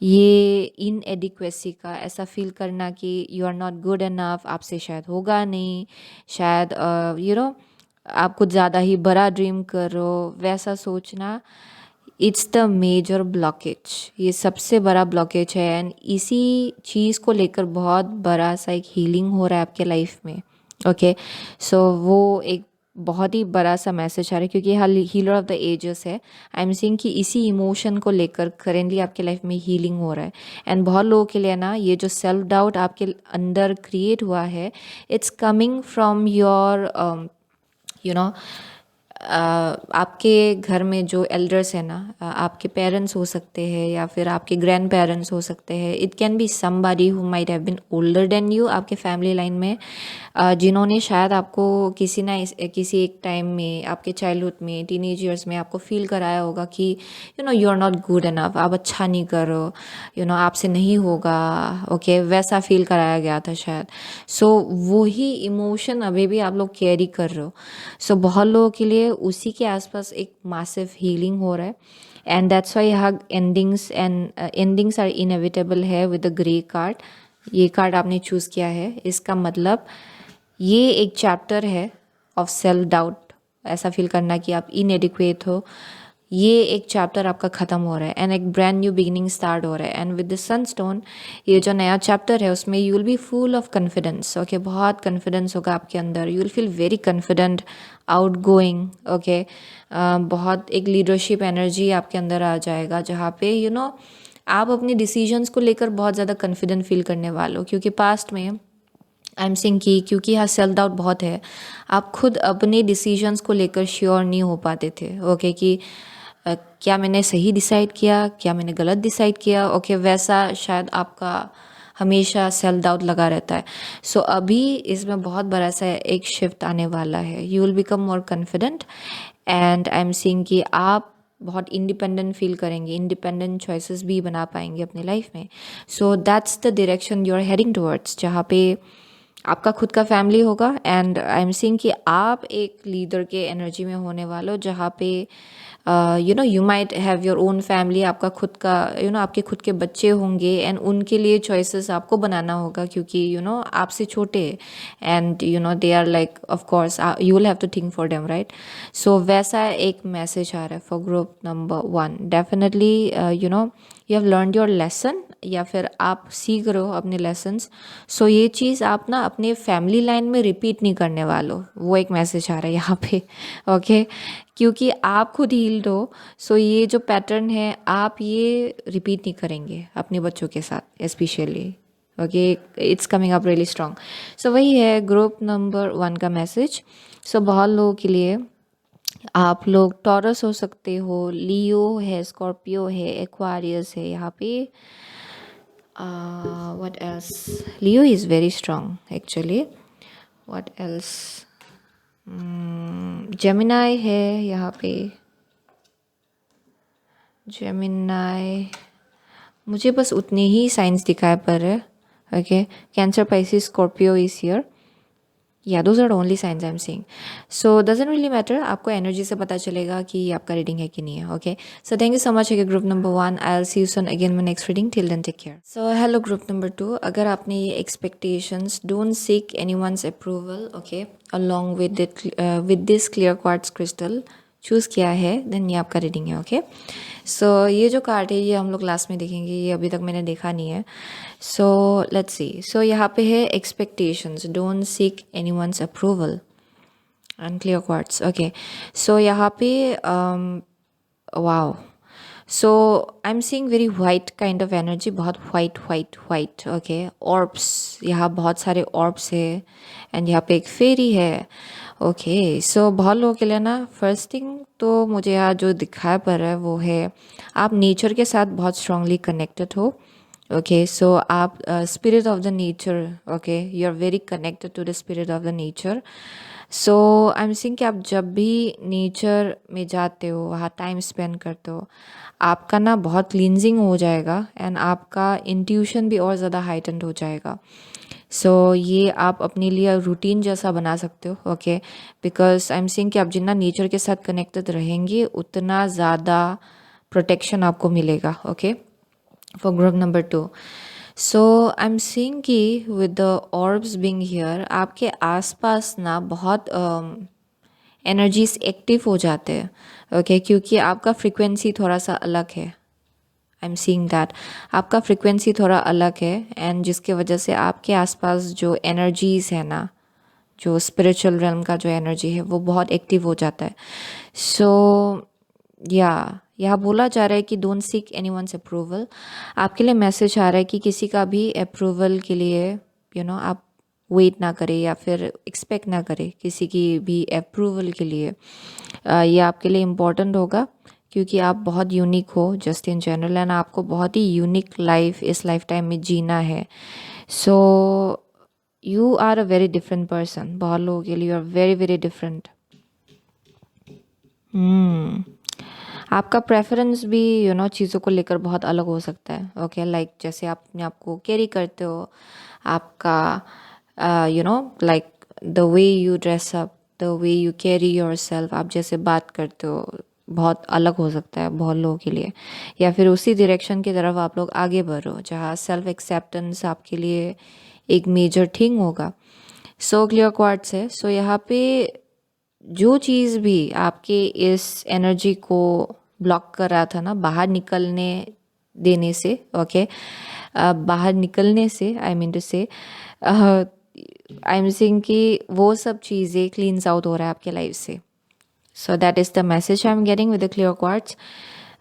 ये इनएडिक्वेसी का, ऐसा फील करना कि you are not good enough, आपसे शायद होगा नहीं, शायद आप कुछ ज़्यादा ही बड़ा ड्रीम करो, वैसा सोचना, इट्स द मेजर ब्लॉकेज। ये सबसे बड़ा ब्लॉकेज है एंड इसी चीज़ को लेकर बहुत बड़ा सा एक हीलिंग हो रहा है आपके लाइफ में, ओके। सो वो एक बहुत ही बड़ा सा मैसेज आ रहा है क्योंकि ये हीलर ऑफ द एजेस है। आई एम सीइंग कि इसी इमोशन को लेकर करेंटली आपके लाइफ में हीलिंग हो रहा है। एंड बहुत लोगों के लिए ना ये जो सेल्फ डाउट आपके अंदर क्रिएट हुआ है, इट्स कमिंग फ्रॉम योर आपके घर में जो एल्डर्स हैं ना, आपके पेरेंट्स हो सकते हैं या फिर आपके ग्रैंड पेरेंट्स हो सकते हैं। It can be somebody who might have been older than you, आपके फैमिली लाइन में, जिन्होंने शायद आपको किसी एक टाइम में, आपके चाइल्डहुड में, टीनेज ईयर्स में आपको फील कराया होगा कि you are not good enough, आप अच्छा नहीं करो, आपसे नहीं होगा। ओके, वैसा फील कराया गया था शायद। सो वही इमोशन अभी भी आप लोग कैरी कर रहे हो। सो बहुत लोगों के लिए उसी के आसपास एक मासिव हीलिंग हो रहा है, एंड दैट्स वाई यहाँ एंडिंग्स आर इनएविटेबल है विद द ग्रे कार्ड। ये कार्ड आपने चूज़ किया है, इसका मतलब ये एक चैप्टर है ऑफ सेल्फ डाउट, ऐसा फील करना कि आप इनएडिक्वेट हो। ये एक चैप्टर आपका ख़त्म हो रहा है एंड एक ब्रांड न्यू बिगिनिंग स्टार्ट हो रहा है। एंड विद द सनस्टोन, ये जो नया चैप्टर है उसमें you will B full of confidence. Okay, बहुत कॉन्फिडेंस होगा आपके अंदर, you will feel very confident, out going. Okay, बहुत एक लीडरशिप एनर्जी आपके अंदर आ जाएगा, जहाँ पे आप अपने डिसीजंस को लेकर बहुत ज़्यादा कॉन्फिडेंट फील करने वाले हो। क्योंकि पास्ट में आई एम सिंग की, क्योंकि यहाँ सेल्फ डाउट बहुत है, आप खुद अपने डिसीजंस को लेकर श्योर नहीं हो पाते थे। ओके, कि क्या मैंने सही डिसाइड किया, क्या मैंने गलत डिसाइड किया। ओके, वैसा शायद आपका हमेशा सेल्फ डाउट लगा रहता है। सो अभी इसमें बहुत बड़ा सा एक शिफ्ट आने वाला है, you will become more confident, and I am seeing कि आप बहुत इंडिपेंडेंट फील करेंगे, इंडिपेंडेंट चॉइसेस भी बना पाएंगे अपनी लाइफ में। So that's the direction you are heading towards, जहाँ पे आपका खुद का फैमिली होगा, एंड आई एम सीइंग कि आप एक लीडर के एनर्जी में होने वाले हो, जहाँ पे you might have your own family, आपका खुद का आपके खुद के बच्चे होंगे, एंड उनके लिए चॉइसेस आपको बनाना होगा, क्योंकि आपसे छोटे, and they are like, of course you will have to think for them, right. So वैसा एक मैसेज आ रहा है for group number 1। Definitely you have learn your lesson, या फिर आप सीख रहे हो अपने लेसन्स। सो ये चीज़ आप ना अपने फैमिली लाइन में रिपीट नहीं करने वालों, वो एक मैसेज आ रहा है यहाँ पे। ओके, क्योंकि आप खुद हील्ड हो, सो ये जो पैटर्न है आप ये रिपीट नहीं करेंगे अपने बच्चों के साथ specially. Okay, it's coming up really strong. So वही है ग्रुप नंबर 1 का मैसेज। सो बहुत लोगों के लिए आप लोग टॉरस हो सकते हो, लियो है, स्कॉर्पियो है, एक्वारियस है यहाँ पे। what else? Leo is very strong actually. What else? Gemini है यहाँ पे, जेमिनाई, मुझे बस उतने ही साइंस दिखाए पर है। Okay, Cancer, Pisces, Scorpio is here. Yeah those are only signs I am seeing. So doesn't really matter, आपको एनर्जी से पता चलेगा कि आपका रीडिंग है कि नहीं है। Okay, so thank you so much है group number 1। I will see you soon again my next reading, till then take care. So hello group number 2, अगर आपने ये expectations, don't seek anyone's approval, okay, along with this clear quartz crystal choose किया है, then ये आपका reading है। Okay, so ये जो कार्ड है ये हम लोग लास्ट में देखेंगे, ये अभी तक मैंने देखा नहीं है। So let's see. सो यहाँ पे है expectations, don't seek anyone's approval, and clear quartz. Okay, so यहाँ पे wow, so I am seeing very white kind of energy, बहुत white white white. Okay, orbs, यहाँ बहुत सारे ऑर्ब्स है, एंड यहाँ पे एक फेरी है। ओके, सो बहुत लोगों के लिए ना, फर्स्ट थिंग तो मुझे यहाँ जो दिखाई पड़ रहा है वो है आप नेचर के साथ बहुत स्ट्रांगली कनेक्टेड हो। ओके, सो आप spirit of the nature, okay, you are very connected to the spirit of the nature. So I am seeing कि आप जब भी नेचर में जाते हो, वहाँ टाइम स्पेंड करते हो, आपका ना बहुत क्लींजिंग हो जाएगा, एंड आपका इंट्यूशन भी और ज़्यादा हाइटेंड हो जाएगा। सो ये आप अपने लिए रूटीन जैसा बना सकते हो। Okay, because I am seeing कि आप जितना नेचर के साथ कनेक्टेड रहेंगे उतना ज़्यादा प्रोटेक्शन आपको मिलेगा। Okay, for group number 2। So I am seeing कि with the orbs being here, आपके आसपास ना बहुत एनर्जीज एक्टिव हो जाते हैं। ओके, क्योंकि आपका फ्रिक्वेंसी थोड़ा सा अलग है। आई एम सीइंग दैट आपका फ्रिक्वेंसी थोड़ा अलग है, एंड जिसके वजह से आपके आसपास जो एनर्जीज है ना, जो स्पिरिचुअल रेल्म का जो एनर्जी है वो बहुत एक्टिव हो जाता है। सो यहाँ बोला जा रहा है कि डोंट सीक एनीवन्स अप्रूवल। आपके लिए मैसेज आ रहा है कि किसी का भी अप्रूवल के लिए आप वेट ना करे या फिर एक्सपेक्ट ना करे किसी की भी अप्रूवल के लिए। ये आपके लिए इम्पोर्टेंट होगा क्योंकि आप बहुत यूनिक हो जस्ट इन जनरल, एंड आपको बहुत ही यूनिक लाइफ इस लाइफ टाइम में जीना है। So you are a very different person. बहुत लोगों के लिए you are very very different. आपका प्रेफरेंस भी चीज़ों को लेकर बहुत अलग हो सकता है। ओके, लाइक जैसे आप अपने आप को कैरी करते हो, आपका like the way you dress up, the way you carry your self, आप जैसे बात करते हो बहुत अलग हो सकता है बहुत लोगों के लिए। या फिर उसी डायरेक्शन की तरफ आप लोग आगे बढ़ो जहाँ सेल्फ एक्सेप्टेंस आपके लिए एक मेजर थिंग होगा। सो क्लियर क्वार्ट्स है। सो यहाँ पे जो चीज़ भी आपके इस एनर्जी को ब्लॉक कर रहा था ना बाहर निकलने देने से, ओके, बाहर निकलने से आई मीन टू से आई एम सेइंग कि वो सब चीज़ें क्लीन्स आउट हो रहा है आपके लाइफ से। So that is the message I am getting with the clear quartz.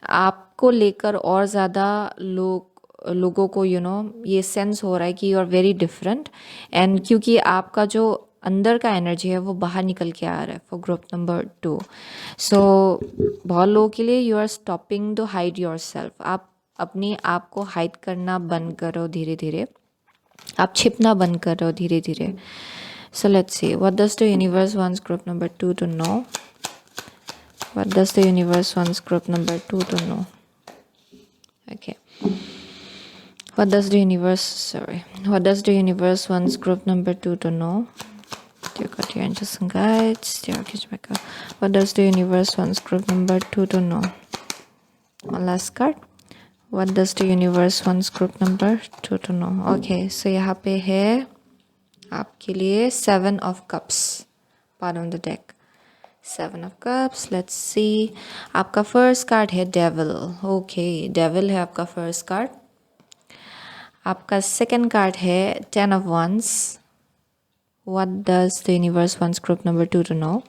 आपको लेकर और ज़्यादा लोगों को ये सेंस हो रहा है कि you are very different, and क्योंकि आपका जो अंदर का एनर्जी है वो बाहर निकल के आ रहा है फॉर ग्रुप नंबर 2। सो बहुत लोगों के लिए you are stopping to hide yourself. आप अपने आप को हाइड करना बंद करो धीरे धीरे, आप छिपना बंद कर रहे हो धीरे धीरे। So let's see what does the universe wants group number 2 to know. What does the universe wants group number 2 to know? Okay. What does the universe wants group number 2 to know? Dear God, dear angels and guides, dear Archangel, what does the universe wants group number 2 to know? One last card. What does the universe wants group number 2 to know? Okay, so यहाँ पे है आपके लिए 7 of Cups, bottom of the deck. 7 of Cups. Let's see. आपका first card है devil. Okay, devil है आपका first card. आपका सेकंड कार्ड है 10 of Wands. What does the universe wants group number 2 to know?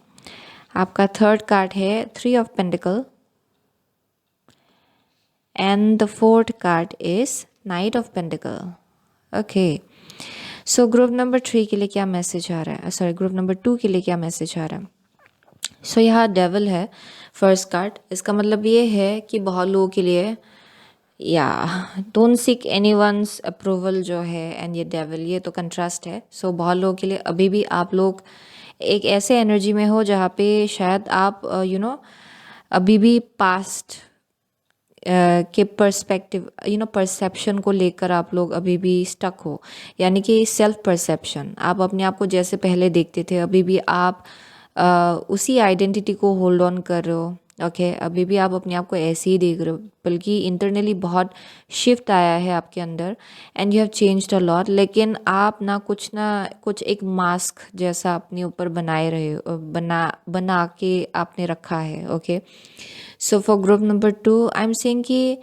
आपका थर्ड कार्ड है 3 of Pentacle. And the fourth card is Knight of Pentacle. Okay. So group number 3 के लिए क्या message आ रहा है? सॉरी, ग्रुप नंबर 2 के लिए क्या मैसेज आ रहा है? सो यहाँ डेविल है फर्स्ट कार्ड। इसका मतलब ये है कि बहुत लोगों के लिए या डोंट सीक एनीवन्स अप्रूवल जो है, एंड ये डेविल ये तो कंट्रास्ट है। सो बहुत लोगों के लिए अभी भी आप लोग एक ऐसे एनर्जी में हो जहाँ पे शायद आप अभी भी पास्ट के पर्सपेक्टिव परसेप्शन को लेकर आप लोग अभी भी स्टक हो, यानी कि सेल्फ परसेप्शन। आप अपने आप को जैसे पहले देखते थे अभी भी आप उसी आइडेंटिटी को होल्ड ऑन कर रहे हो। ओके, अभी भी आप अपने आप को ऐसे ही देख रहे हो, बल्कि इंटरनली बहुत शिफ्ट आया है आपके अंदर and you have changed a lot. लेकिन आप ना कुछ एक मास्क जैसा अपने ऊपर बनाए रहे हो, बना के आपने रखा है। Okay, so for group number 2 I am saying कि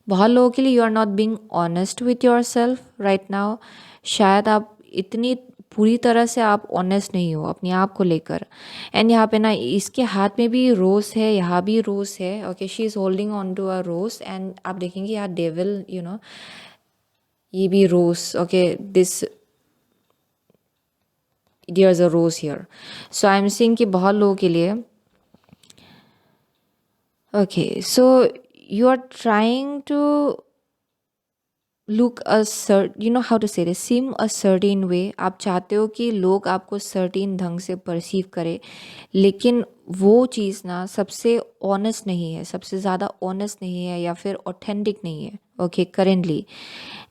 बहुत लोगों के लिए you are not being honest with yourself right now. शायद आप इतनी पूरी तरह से आप ऑनेस्ट नहीं हो अपने आप को लेकर। एंड यहाँ पे ना इसके हाथ में भी रोज है, यहाँ भी रोज है। Okay, she is holding on to a rose, and आप देखेंगे यहाँ डेविल ये भी rose. Okay, this there is a rose here. So I am saying कि बहुत लोगों के लिए okay, so you are trying to look how to say seem a certain way. आप चाहते हो कि लोग आपको सर्टेन ढंग से परसीव करें, लेकिन वो चीज़ ना सबसे ऑनेस्ट नहीं है, सबसे ज़्यादा ऑनेस्ट नहीं है या फिर ऑथेंटिक नहीं है। ओके, करेंटली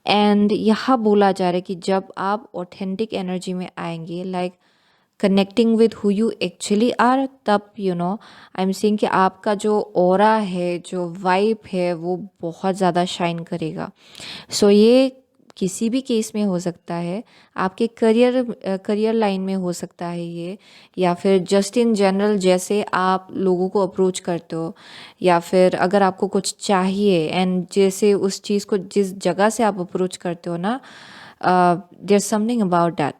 एंड यहाँ बोला जा रहा है कि जब आप ऑथेंटिक एनर्जी में आएंगे, like connecting with who you actually are, तब आई एम सेइंग कि आपका जो ऑरा है, जो वाइब है, वो बहुत ज़्यादा शाइन करेगा। सो ये किसी भी केस में हो सकता है, आपके करियर लाइन में हो सकता है ये, या फिर जस्ट इन जनरल जैसे आप लोगों को अप्रोच करते हो, या फिर अगर आपको कुछ चाहिए एंड जैसे उस चीज़ को जिस जगह से आप अप्रोच करते हो ना, देयर समथिंग अबाउट दैट।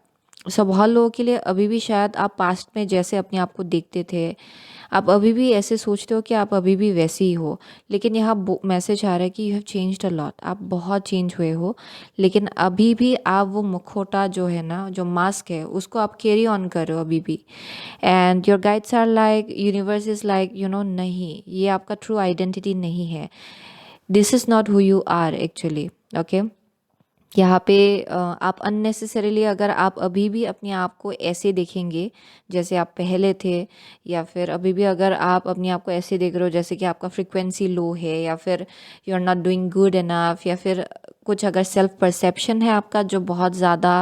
सो बहुत लोगों के लिए अभी भी शायद आप पास्ट में जैसे अपने आप को देखते थे, आप अभी भी ऐसे सोचते हो कि आप अभी भी वैसे ही हो, लेकिन यहाँ मैसेज आ रहा है कि you have changed a lot, आप बहुत चेंज हुए हो, लेकिन अभी भी आप वो मुखौटा जो है ना, जो मास्क है, उसको आप कैरी ऑन कर रहे हो अभी भी। And your guides are like, universe is like, नहीं, ये आपका ट्रू आइडेंटिटी नहीं है, this is not who you are actually. Okay, यहाँ पे आप अननेसेसरीली अगर आप अभी भी अपने आप को ऐसे देखेंगे जैसे आप पहले थे, या फिर अभी भी अगर आप अपने आप को ऐसे देख रहे हो जैसे कि आपका फ्रिक्वेंसी लो है, या फिर you are not doing good enough, या फिर कुछ अगर सेल्फ परसेप्शन है आपका जो बहुत ज़्यादा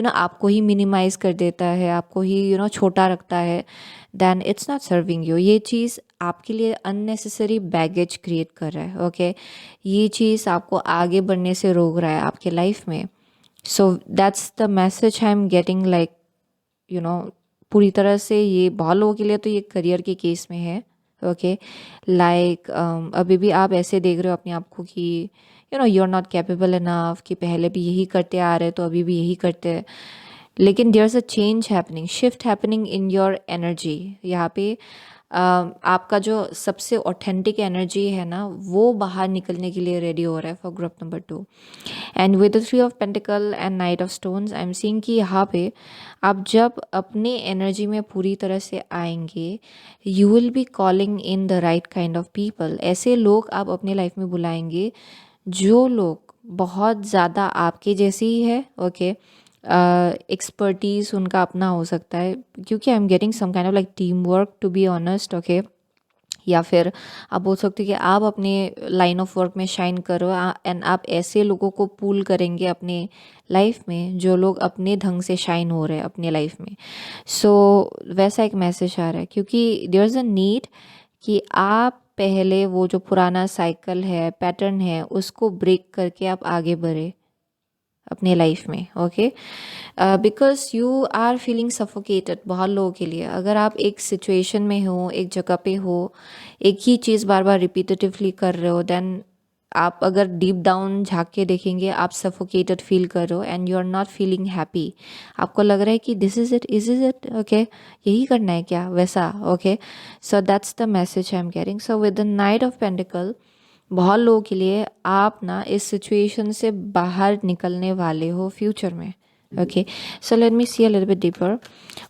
आपको ही मिनिमाइज कर देता है, आपको ही छोटा रखता है, then it's not serving you. ये चीज़ आपके लिए अननेसेसरी बैगेज क्रिएट कर रहा है। ओके, ये चीज़ आपको आगे बढ़ने से रोक रहा है आपके लाइफ में। So that's the message I am getting, like पूरी तरह से ये बहुत लोगों के लिए तो ये करियर के केस में है। ओके, लाइक अभी भी आप ऐसे देख रहे हो अपने आप को कि you are not capable enough, कि पहले भी यही करते आ रहे तो अभी भी यही करते हैं, लेकिन there is a change happening, shift happening in your energy. यहाँ पे आपका जो सबसे ऑथेंटिक एनर्जी है ना, वो बाहर निकलने के लिए रेडी हो रहा है for group number 2। And with the 3 of pentacle and night of stones, I am seeing कि यहाँ पे आप जब अपने एनर्जी में पूरी तरह से आएंगे, you will be calling in the right kind of people. ऐसे लोग आप अपने लाइफ में बुलाएंगे जो लोग बहुत ज़्यादा आपके जैसे ही है। ओके, एक्सपर्टीज़ उनका अपना हो सकता है, क्योंकि I am getting some kind of like team work to be honest. Okay, या फिर आप बोल सकते हो कि आप अपने लाइन ऑफ वर्क में शाइन करो, एंड आप ऐसे लोगों को पूल करेंगे अपने लाइफ में जो लोग अपने ढंग से शाइन हो रहे हैं अपने लाइफ में। सो वैसा एक मैसेज आ रहा है, क्योंकि देयर इज़ अ नीड कि आप पहले वो जो पुराना साइकिल है, पैटर्न है, उसको ब्रेक करके आप आगे बढ़े अपने लाइफ में। Okay, because you are feeling suffocated. बहुत लोगों के लिए अगर आप एक सिचुएशन में हो, एक जगह पे हो, एक ही चीज़ बार बार रिपीटेटिवली कर रहे हो, देन आप अगर डीप डाउन झांक के देखेंगे, आप सफोकेटेड फील कर रहे हो and you are not feeling happy. आपको लग रहा है कि दिस इज़ इट। ओके, यही करना है क्या, वैसा। Okay, so that's the message I am getting. So with the night of pentacle, बहुत लोगों के लिए आप ना इस सिचुएशन से बाहर निकलने वाले हो फ्यूचर में। Okay, so let me see a little bit deeper,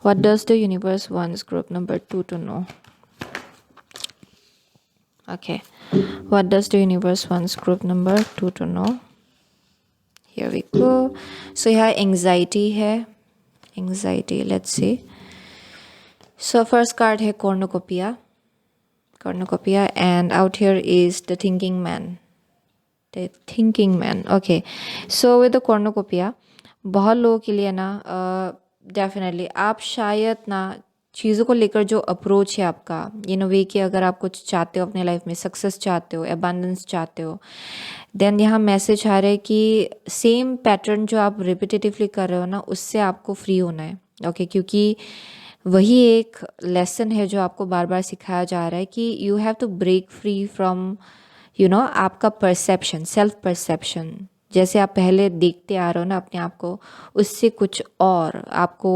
what does the universe wants group number 2 to know. Okay, what does the universe wants group number 2 to know. Here we go. So यहाँ anxiety है, anxiety, let's see. So first card है cornucopia, cornucopia, and out here is the thinking man, the thinking man. Okay, so with the cornucopia, बहुत लोगों के लिए ना definitely आप शायद ना चीज़ों को लेकर जो अप्रोच है आपका, इन वे कि अगर आप कुछ चाहते हो अपने लाइफ में, सक्सेस चाहते हो, एबंडेंस चाहते हो, देन यहाँ मैसेज आ रहा है कि सेम पैटर्न जो आप रिपीटेटिवली कर रहे हो ना, उससे आपको फ्री होना है। ओके, क्योंकि वही एक लेसन है जो आपको बार बार सिखाया जा रहा है कि you have to break free from आपका परसेप्शन, सेल्फ परसेप्शन, जैसे आप पहले देखते आ रहे हो ना अपने आप को, उससे कुछ और आपको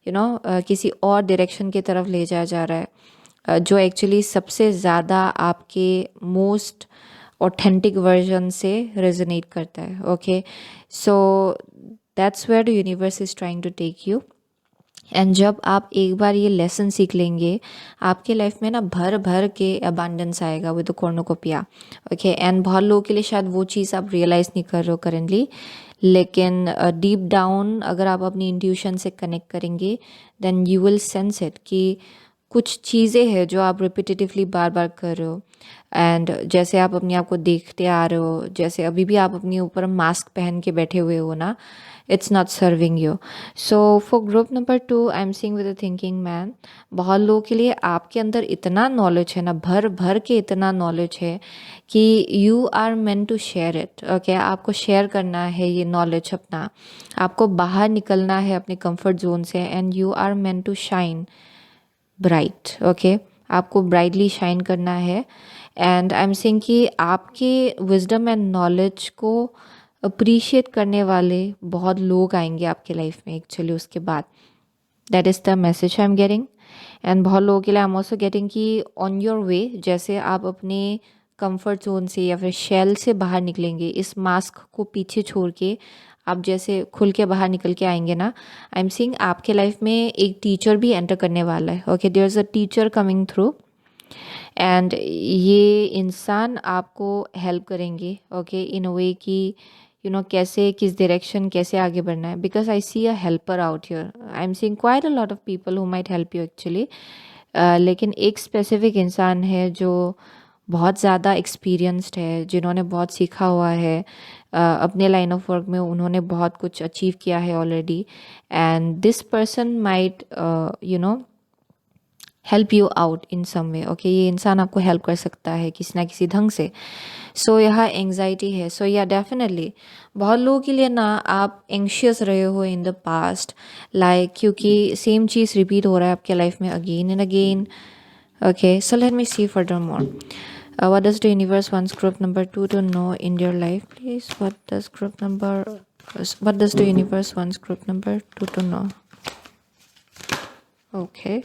किसी और डायरेक्शन की तरफ ले जाया जा रहा है, जो एक्चुअली सबसे ज़्यादा आपके मोस्ट ऑथेंटिक वर्जन से रेजोनेट करता है। Okay, so that's where the universe is trying to take you. And जब आप एक बार ये लेसन सीख लेंगे, आपके लाइफ में ना भर भर के अबांडेंस आएगा with the cornucopia. Okay, and बहुत लोगों के लिए शायद वो चीज़ आप रियलाइज़ नहीं कर रहे हो करेंटली, लेकिन डीप डाउन अगर आप अपनी इंट्यूशन से कनेक्ट करेंगे, then you will sense it कि कुछ चीज़ें हैं जो आप रिपीटेटिवली बार बार कर रहे हो, एंड जैसे आप अपने आप को देखते आ रहे हो, जैसे अभी भी आप अपने ऊपर मास्क पहन के बैठे हुए हो ना, it's not serving you. So for group number 2, I'm seeing with a thinking man, बहुत लोगों के लिए आपके अंदर इतना नॉलेज है ना, भर भर के इतना नॉलेज है कि you are meant to share it. Okay, आपको शेयर करना है ये नॉलेज अपना, आपको बाहर निकलना है अपने कंफर्ट जोन से, and you are meant to shine bright. Okay, आपको ब्राइटली शाइन करना है, एंड आई एम सेइंग कि आपके विजडम एंड नॉलेज को अप्रिशिएट करने वाले बहुत लोग आएंगे आपके लाइफ में एक्चुअली उसके बाद। That is the message I am getting. And बहुत लोगों के लिए आई एम ऑल्सो गेटिंग कि ऑन योर वे, जैसे आप अपने कंफर्ट जोन से या फिर शेल से बाहर निकलेंगे, इस मास्क को पीछे छोड़ के आप जैसे खुल के बाहर निकल के आएंगे ना, आई एम सीइंग आपके लाइफ में एक टीचर भी एंटर करने वाला है. Okay, there is a teacher coming through and ये इंसान आपको हेल्प करेंगे. ओके, इन अ वे कि कैसे, किस डायरेक्शन, कैसे आगे बढ़ना है. Because I see a helper out here. I am seeing quite a lot of people who might help you actually. लेकिन एक स्पेसिफिक इंसान है जो बहुत ज़्यादा एक्सपीरियंस्ड है, जिन्होंने बहुत सीखा हुआ है अपने लाइन ऑफ वर्क में, उन्होंने बहुत कुछ अचीव किया है already. And this person might help you out in some way. Okay, ये इंसान आपको हेल्प कर सकता है किसी ना किसी ढंग से. सो यहाँ एंग्जाइटी है. सो या डेफिनेटली बहुत लोगों के लिए ना आप एंग्शियस रहे हो इन द पास्ट, लाइक क्योंकि सेम चीज़ रिपीट हो रहा है आपके लाइफ में again and again. Okay, so let me see furthermore. What does the universe wants group number 2 to know in your life, please? What does the universe wants group number 2 to know? Okay,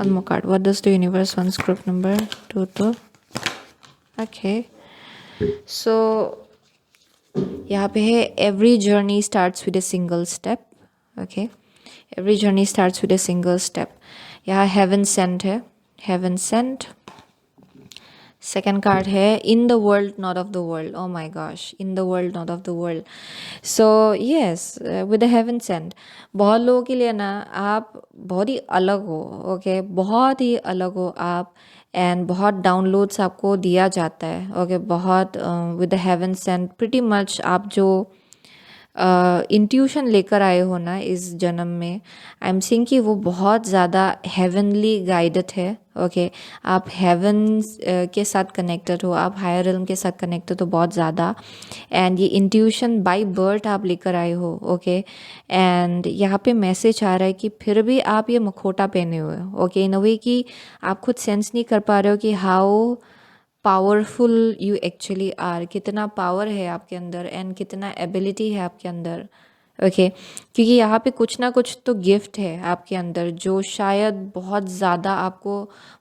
one more card. What does the universe wants group number 2 to? Okay, so यहाँ पे है every journey starts with a single step. Okay, every journey starts with a single step. यहाँ heaven sent है. Heaven sent. Second card है in the world not of the world. Oh my gosh, in the world not of the world. So yes, with the heaven sent, बहुत लोगों के लिए ना आप बहुत ही अलग हो. ओके, बहुत ही अलग हो आप. एंड बहुत डाउनलोड्स आपको दिया जाता है. ओके, बहुत with the heaven sent pretty much आप जो इंट्यूशन लेकर आए हो ना इस जन्म में, आई एम सीइंग कि वो बहुत ज़्यादा हेवनली गाइडेड है. ओके, आप हेवन के साथ कनेक्टेड हो, आप हायर रिल्म के साथ कनेक्टेड हो बहुत ज़्यादा. एंड ये इंट्यूशन बाय बर्थ आप लेकर आए हो. ओके, एंड यहाँ पे मैसेज आ रहा है कि फिर भी आप ये मखोटा पहने हुए हो. ओके, इन अ वे कि आप खुद सेंस नहीं कर पा रहे हो कि how powerful you actually are, कितना पावर है आपके अंदर एंड कितना एबिलिटी है आपके अंदर. ओके, क्योंकि यहाँ पे कुछ ना कुछ तो गिफ्ट है आपके अंदर जो शायद बहुत ज़्यादा आपको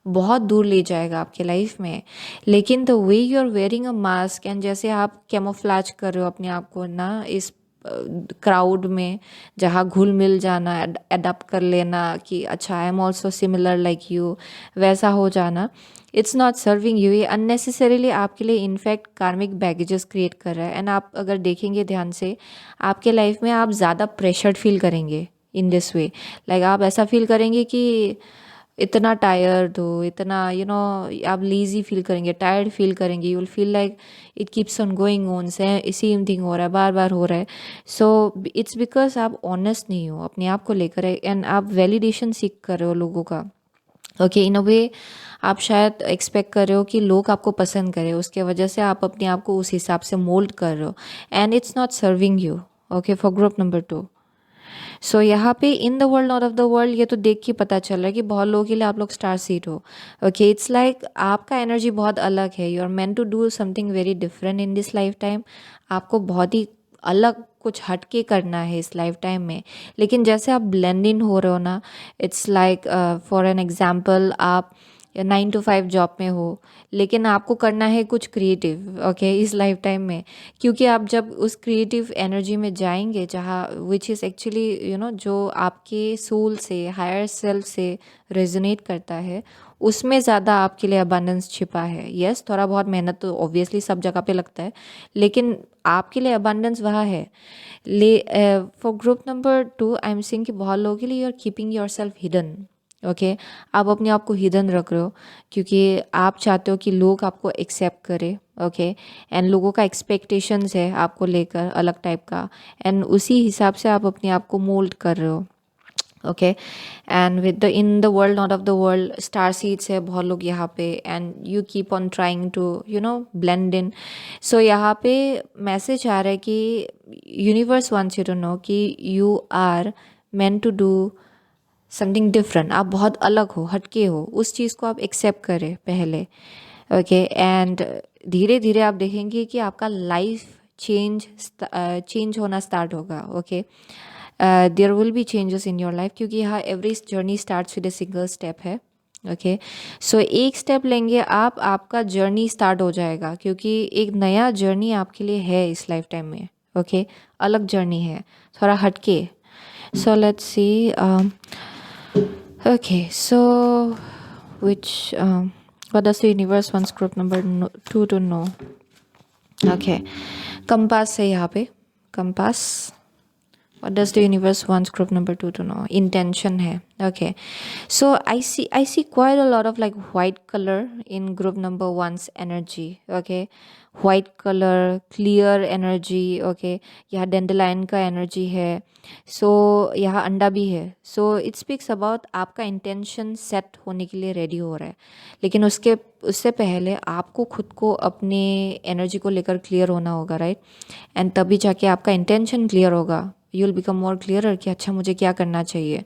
बहुत दूर ले जाएगा आपके लाइफ में. लेकिन the way you are wearing a mask and जैसे आप कैमोफ्लेज कर रहे हो अपने आप को ना इस क्राउड में, जहाँ घुल मिल जाना, अडॉप्ट कर लेना कि अच्छा आई am also similar like you, वैसा हो जाना. It's not serving you. ये अननेसेसरीली आपके लिए इनफैक्ट कार्मिक बैगेजेस क्रिएट कर रहा है. एंड आप अगर देखेंगे ध्यान से आपके लाइफ में आप ज़्यादा प्रेशर्ड फील करेंगे इन दिस वे. लाइक आप ऐसा फील करेंगे कि इतना टायर्ड हो, इतना आप लेजी फील करेंगे, टायर्ड फील करेंगे. You will feel like it keeps on going on, same thing हो रहा है, बार बार हो रहा है. सो इट्स बिकॉज आप ऑनेस्ट नहीं हो अपने आप को लेकर एंड आप वैलिडेशन सीख कर रहे हो लोगों का. ओके, इन अ वे आप शायद एक्सपेक्ट कर रहे हो कि लोग आपको पसंद करें, उसके वजह से आप अपने आप को उस हिसाब से मोल्ड कर रहे हो and it's not serving you. Okay, for group number 2. सो यहाँ पे इन the world not of the world, ये तो देख के पता चल रहा है कि बहुत लोगों के लिए आप लोग स्टार सीड हो. ओके, इट्स लाइक आपका एनर्जी बहुत अलग है. You are meant to do something very different in this lifetime. आपको बहुत ही अलग कुछ हटके करना है इस लाइफ टाइम में. लेकिन जैसे आप ब्लेंड इन हो रहे हो ना, it's like for an example आप 9 to 5 जॉब में हो, लेकिन आपको करना है कुछ क्रिएटिव. ओके, इस लाइफ टाइम में, क्योंकि आप जब उस क्रिएटिव एनर्जी में जाएंगे जहाँ विच इज़ एक्चुअली जो आपके सोल से, हायर सेल्फ से रेजोनेट करता है, उसमें ज़्यादा आपके लिए अबंडेंस छिपा है. यस, थोड़ा बहुत मेहनत तो ऑब्वियसली सब जगह पे लगता है, लेकिन आपके लिए अबंडेंस वहाँ है. For group number 2 I am seeing कि बहुत लोगों के लिए you are keeping yourself hidden. Okay, आप अपने आप को हिडन रख रहे हो क्योंकि आप चाहते हो कि लोग आपको एक्सेप्ट करें. ओके, एंड लोगों का एक्सपेक्टेशंस है आपको लेकर अलग टाइप का, एंड उसी हिसाब से आप अपने आप को मोल्ड कर रहे हो. Okay, and with the in the world not of the world star seeds है बहुत लोग यहाँ पे, and you keep on trying to blend in. So यहाँ पे मैसेज आ रहा है कि universe wants you to know कि you are meant to do something different. आप बहुत अलग हो, हटके हो, उस चीज़ को आप एक्सेप्ट करें पहले. ओके, एंड धीरे धीरे आप देखेंगे कि आपका लाइफ चेंज होना स्टार्ट होगा. Okay, there will be changes in your life, क्योंकि यहाँ every journey starts with a single step है। ओके, सो एक स्टेप लेंगे आप, आपका जर्नी स्टार्ट हो जाएगा, क्योंकि एक नया जर्नी आपके लिए है इस लाइफ टाइम में। ओके, अलग जर्नी है, थोड़ा हटके। सो let's C, okay, so which what does the universe wants group number 2 to know? Okay, compass है यहाँ पे, compass. What does the universe wants group number 2 to know? Intention है। Okay, so I see quite a lot of like white color in group number 1's energy. Okay, white color, clear energy. Okay, यहाँ dandelion का energy है। So यहाँ अंडा भी है। So it speaks about आपका intention set होने के लिए ready हो रहा है, लेकिन उससे पहले आपको खुद को अपने एनर्जी को लेकर क्लियर होना होगा, राइट? एंड तभी जाके आपका इंटेंशन क्लियर होगा, you will become more clear कि अच्छा मुझे क्या करना चाहिए।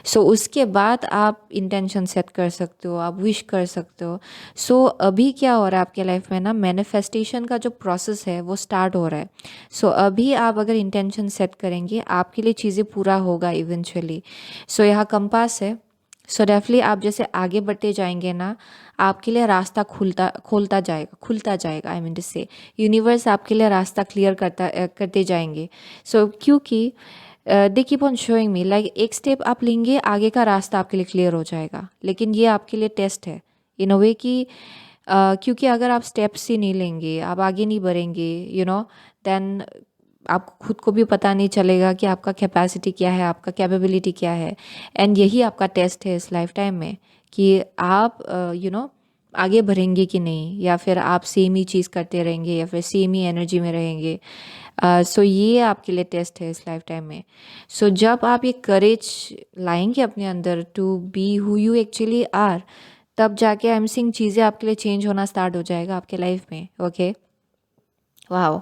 सो उसके बाद आप इंटेंशन सेट कर सकते हो, आप विश कर सकते हो। सो अभी क्या हो रहा है आपके लाइफ में ना, मैनिफेस्टेशन का जो प्रोसेस है वो स्टार्ट हो रहा है। सो अभी आप अगर इंटेंशन सेट करेंगे, आपके लिए चीज़ें पूरा होगा इवेंचुअली। सो यहाँ कंपास है। सो डेफिनेटली आप जैसे आगे बढ़ते जाएंगे ना, आपके लिए रास्ता खुलता जाएगा। आई मीन टू से यूनिवर्स आपके लिए रास्ता क्लियर करते जाएंगे। सो क्योंकि they keep on showing me like एक स्टेप आप लेंगे, आगे का रास्ता आपके लिए क्लियर हो जाएगा। लेकिन ये आपके लिए टेस्ट है इन अ वे कि क्योंकि अगर आप स्टेप्स ही नहीं लेंगे, आप आगे नहीं बढ़ेंगे, देन आपको खुद को भी पता नहीं चलेगा कि आपका कैपेसिटी क्या है, आपका कैपेबिलिटी क्या है। एंड यही आपका टेस्ट है इस लाइफ टाइम में कि आप आगे बढ़ेंगे कि नहीं, या फिर आप सेम ही चीज़ करते रहेंगे, या फिर सेम ही एनर्जी में रहेंगे। सो ये आपके लिए टेस्ट है इस लाइफ टाइम में। सो जब आप ये करेज लाएंगे अपने अंदर to be who you actually are, तब जाके आई एम सीइंग चीज़ें आपके लिए चेंज होना स्टार्ट हो जाएगा आपके लाइफ में। Okay, wow.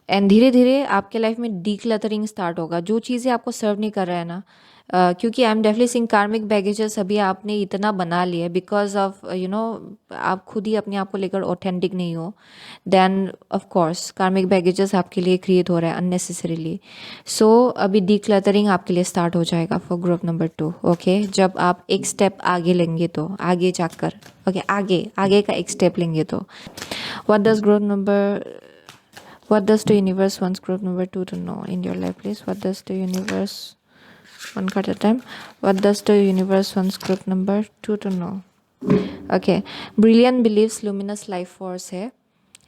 एंड धीरे धीरे आपके लाइफ में डीक्लटरिंग स्टार्ट होगा, जो चीज़ें आपको सर्व नहीं कर रहा है ना। क्योंकि आई एम डेफिनेटली सिंग कार्मिक बैगेजेस अभी आपने इतना बना लिया है बिकॉज ऑफ आप खुद ही अपने आप को लेकर ऑथेंटिक नहीं हो, देन ऑफ कोर्स कार्मिक बैगेजेस आपके लिए क्रिएट हो रहा है अननेसेसरीली। सो अभी डीक्लटरिंग आपके लिए स्टार्ट हो जाएगा फॉर ग्रुप नंबर 2। ओके, जब आप एक स्टेप आगे लेंगे तो आगे जाकर, ओके, आगे का एक स्टेप लेंगे तो। What does the universe wants group number 2 to know in your life, please? What does the universe, one card at a time, what does the universe wants group number 2 to know? Okay, brilliant beliefs, luminous life force है,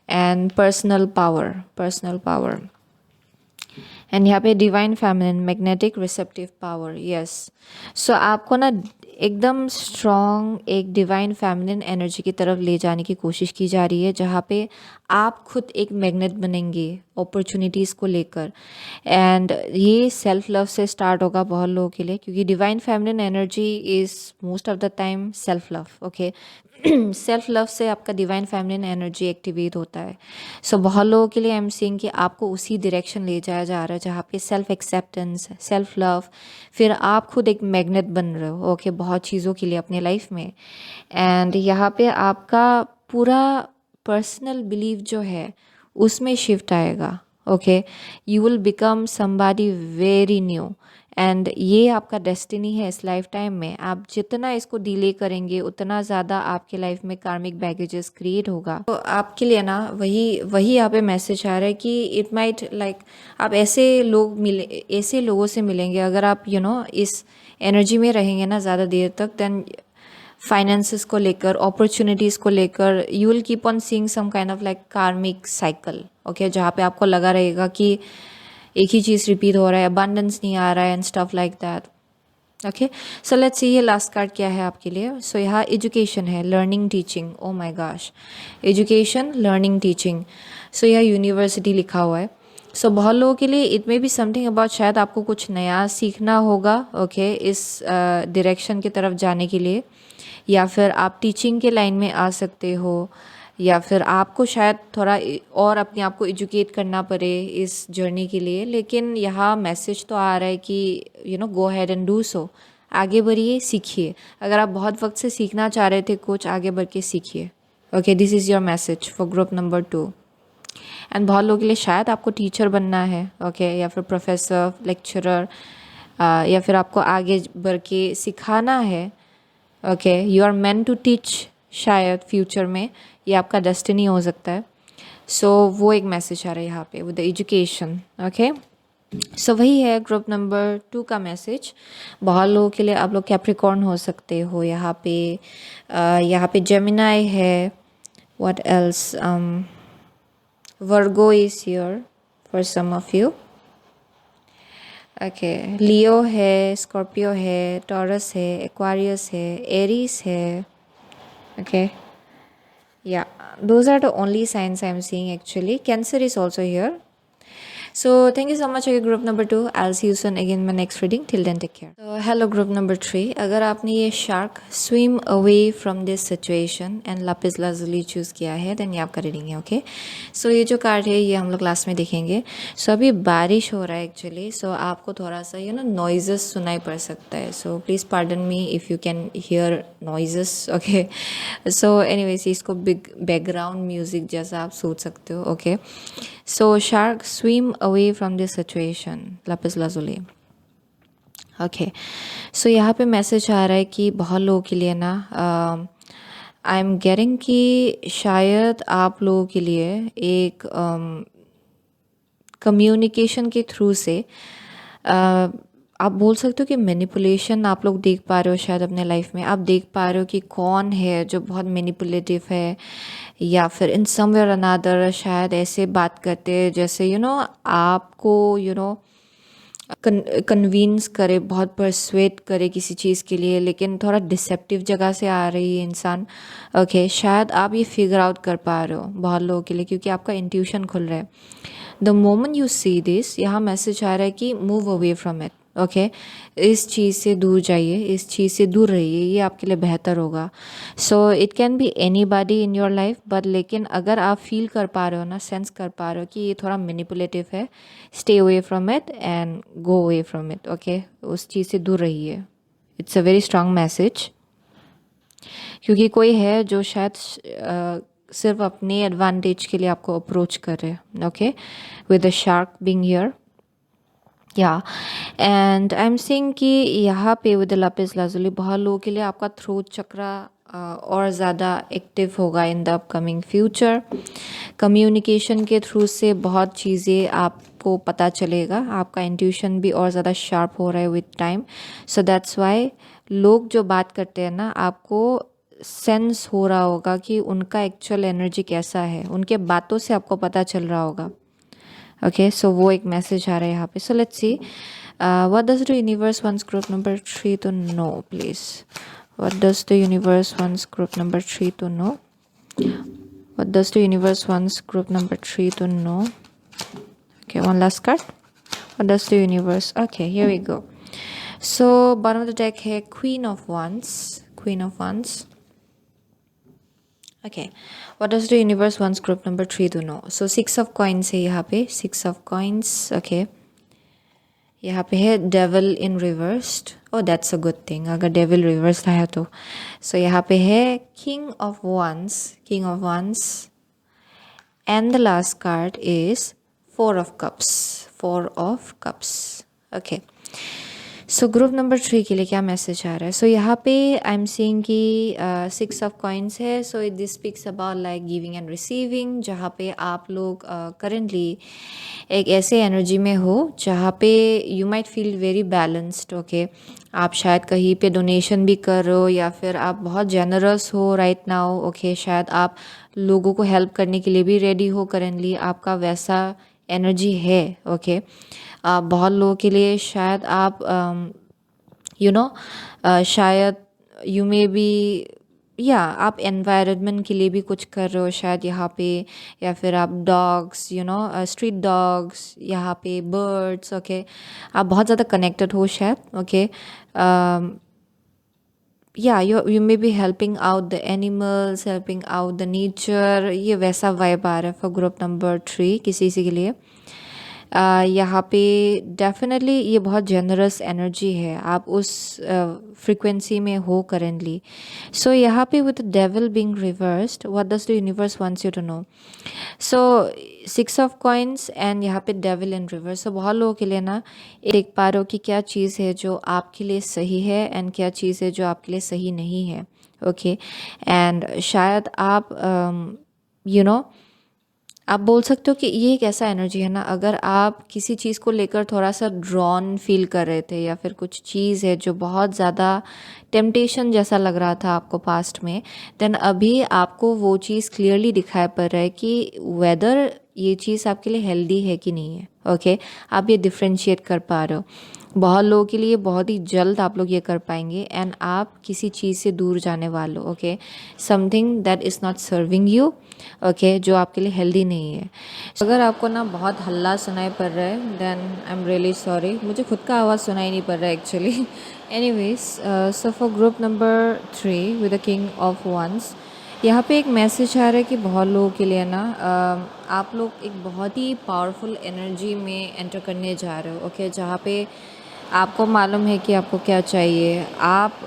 and personal power, and यहाँ पे divine feminine, magnetic receptive power. Yes, so आपको ना एकदम strong एक divine feminine energy की तरफ ले जाने की कोशिश की जा रही है, जहाँ पे आप खुद एक मैग्नेट बनेंगे अपॉर्चुनिटीज़ को लेकर। एंड ये सेल्फ लव से स्टार्ट होगा बहुत लोगों के लिए, क्योंकि divine feminine energy is most of the time self love. Okay, self love से आपका डिवाइन फेमिनिन एनर्जी एक्टिवेट होता है। सो बहुत लोगों के लिए आई एम सीइंग कि आपको उसी डायरेक्शन ले जाया जा रहा है, जहाँ पे सेल्फ एक्सेप्टेंस, सेल्फ लव, फिर आप खुद एक मैग्नेट बन रहे हो। ओके, बहुत चीज़ों के लिए अपने लाइफ में। एंड यहाँ पे आपका पूरा पर्सनल बिलीव जो है उसमें शिफ्ट आएगा। Okay, you will become somebody very new, and ये आपका डेस्टिनी है इस लाइफ टाइम में। आप जितना इसको डिले करेंगे, उतना ज़्यादा आपके लाइफ में कार्मिक बैगेजेस क्रिएट होगा। तो आपके लिए ना वही यहाँ पे मैसेज आ रहा है कि इट माइट लाइक आप ऐसे लोगों से मिलेंगे, अगर आप इस एनर्जी में रहेंगे ना ज़्यादा देर तक, देन फाइनेंसेस को लेकर, अपॉर्चुनिटीज़ को लेकर you will keep on seeing some kind of like karmic cycle. Okay, जहाँ पे आपको लगा रहेगा कि एक ही चीज़ रिपीट हो रहा है, अबंडेंस नहीं आ रहा है and stuff like that. Okay, so let's सी ये लास्ट कार्ड क्या है आपके लिए। सो यहाँ एजुकेशन है, learning, teaching. Oh my gosh, education, learning, teaching. So यहाँ यूनिवर्सिटी लिखा हुआ है। सो बहुत लोगों के लिए it may be something about, शायद आपको कुछ नया सीखना होगा। ओके, इस डायरेक्शन की तरफ जाने के लिए, या फिर आप टीचिंग के लाइन में आ सकते हो, या फिर आपको शायद थोड़ा और अपने आप को एजुकेट करना पड़े इस जर्नी के लिए। लेकिन यहाँ मैसेज तो आ रहा है कि गो हैड एंड डू सो, आगे बढ़िए, सीखिए। अगर आप बहुत वक्त से सीखना चाह रहे थे कुछ, आगे बढ़ के सीखिए। Okay, this is your message for group number 2। And बहुत लोगों के लिए शायद आपको टीचर बनना है, ओके, या फिर प्रोफेसर, लेक्चरर, या फिर आपको आगे बढ़ के सिखाना है, okay, you are meant to teach, शायद फ्यूचर में ये आपका डेस्टिनी हो सकता है। सो वो एक मैसेज आ रहा है यहाँ पे विद द एजुकेशन, ओके। सो वही है ग्रुप नंबर 2 का मैसेज। बहुत लोगों के लिए आप लोग कैप्रिकॉर्न हो सकते हो यहाँ पे, यहाँ पे जेमिनाई है, what else, Virgo is here for some of you, okay, Leo है, स्कॉर्पियो है, टॉरस है, एक्वारियस है, एरीज है, okay, yeah, those are the only signs I'm seeing actually. Cancer is also here. So thank you so much okay group number 2. I'll see you soon again in my next reading. Till then, take care. So hello group number 3. अगर आपने ये shark swim away from this situation and lapis lazuli choose किया है, then ये आपका reading है, okay? So ये जो कार्ड है ये हम लोग लास्ट में देखेंगे. So अभी बारिश हो रहा है actually. So आपको थोड़ा सा noises सुनाई पड़ सकता है. So please pardon me if you can hear noises, okay? So anyways इसको big background music जैसा आप सोच सकते हो, okay? So shark swim away from this situation, lapis lazuli. Okay, so यहाँ पे मैसेज आ रहा है कि बहुत लोगों के लिए ना, आई एम गेटिंग कि शायद आप लोगों के लिए एक कम्युनिकेशन के थ्रू से आप बोल सकते हो कि मैनिपुलेशन आप लोग देख पा रहे हो शायद अपने लाइफ में। आप देख पा रहे हो कि कौन है जो बहुत मैनिपुलेटिव है, या फिर इन सम वे और अनदर शायद ऐसे बात करते हैं जैसे आपको कन्विंस करे, बहुत परसुएट करे किसी चीज़ के लिए, लेकिन थोड़ा डिसेप्टिव जगह से आ रही है इंसान, ओके। शायद आप ये फिगर आउट कर पा रहे हो बहुत लोगों के लिए, क्योंकि आपका इंट्यूशन खुल रहा है। The moment you see this, यहाँ मैसेज आ रहा है कि move away from it, okay, इस चीज़ से दूर जाइए, इस चीज़ से दूर रहिए, ये आपके लिए बेहतर होगा। So it can be any body in your life, but लेकिन अगर आप फील कर पा रहे हो ना, सेंस कर पा रहे हो कि ये थोड़ा मैनिपुलेटिव है, stay away from it and go away from it, okay, उस चीज़ से दूर रहिए। It's a very strong message, क्योंकि कोई है जो शायद सिर्फ अपने एडवांटेज के लिए आपको अप्रोच कर रहे हैं, okay, with the shark being here, या एंड आई एम सीइंग कि यहाँ पे विद लापिस लाजुली बहुत लोगों के लिए आपका थ्रोट चक्रा और ज़्यादा एक्टिव होगा in the upcoming future. Communication के थ्रू से बहुत चीज़ें आपको पता चलेगा, आपका इंट्यूशन भी और ज़्यादा शार्प हो रहा है with time. So that's why लोग जो बात करते हैं ना, आपको सेंस हो रहा होगा कि उनका एक्चुअल एनर्जी कैसा है, उनके बातों से आपको पता चल रहा होगा, ओके। सो वो एक मैसेज आ रहा है यहाँ पे। So let's see what does the universe wants group number 3 to know, please. What does the universe wants group number 3 to know, what does the universe wants group number 3 to know, okay, one last card, what does the universe, okay, here we go. So bottom of the deck है queen of wands, queen of wands, okay. What does the universe wants group number 3 to know. So 6 of coins है यहाँ पे, 6 of coins, okay. यहाँ पे है devil in reversed, oh that's a good thing अगर devil reverse है तो। So यहाँ पे है king of wands, king of wands, and the last card is 4 of cups, 4 of cups, okay. So group number 3 के लिए क्या मैसेज आ रहा है। सो यहाँ पे आई एम सीइंग कि 6 ऑफ कॉइन्स है। So it this speaks about like giving and receiving, जहाँ पे आप लोग करेंटली एक ऐसे एनर्जी में हो जहाँ पे you might feel very balanced, okay. आप शायद कहीं पे डोनेशन भी कर रहे हो, या फिर आप बहुत जेनरस हो राइट नाउ, ओके। शायद आप लोगों को हेल्प करने के लिए भी रेडी हो, करेंटली आपका वैसा एनर्जी है, ओके। बहुत लोगों के लिए शायद आप शायद यू मे बी, या आप एनवायरनमेंट के लिए भी कुछ कर रहे हो शायद यहाँ पे, या फिर आप डॉग्स, स्ट्रीट डॉग्स, यहाँ पे बर्ड्स, ओके, आप बहुत ज़्यादा कनेक्टेड हो शायद, ओके। या you may be helping out the animals, helping out the nature, ये वैसा वाइब आ रहा है फॉर ग्रुप नंबर 3 किसी के लिए। यहाँ पे डेफिनेटली ये बहुत जनरस एनर्जी है, आप उस फ्रीक्वेंसी में हो करेंटली. सो यहाँ पे with devil being reversed, what does the universe wants you to know. So 6 of coins and यहाँ पे डेविल इन रिवर्स. सो बहुत लोगों के लिए ना देख पा रहे हो कि क्या चीज़ है जो आपके लिए सही है एंड क्या चीज़ है जो आपके लिए सही नहीं है. ओके, एंड शायद आप यू नो आप बोल सकते हो कि ये एक ऐसा एनर्जी है ना, अगर आप किसी चीज़ को लेकर थोड़ा सा ड्रॉन फील कर रहे थे या फिर कुछ चीज़ है जो बहुत ज़्यादा टेम्पटेशन जैसा लग रहा था आपको पास्ट में, देन अभी आपको वो चीज़ क्लियरली दिखाई पड़ रहा है कि वेदर ये चीज़ आपके लिए हेल्दी है कि नहीं है. ओके, आप ये डिफ्रेंशिएट कर पा रहे हो. बहुत लोगों के लिए बहुत ही जल्द आप लोग ये कर पाएंगे एंड आप किसी चीज़ से दूर जाने वाले हो. Okay, something that is not serving you. Okay, जो आपके लिए हेल्दी नहीं है. अगर आपको ना बहुत हल्ला सुनाई पड़ रहा है then I am really sorry. मुझे खुद का आवाज़ सुनाई नहीं पड़ रहा है actually. Anyways, so for group number 3 with the king of wands, यहाँ पे एक मैसेज आ रहा है कि बहुत लोगों के लिए ना आप लोग एक बहुत ही पावरफुल एनर्जी में एंटर करने जा रहे हो. ओके, जहाँ पे आपको मालूम है कि आपको क्या चाहिए. आप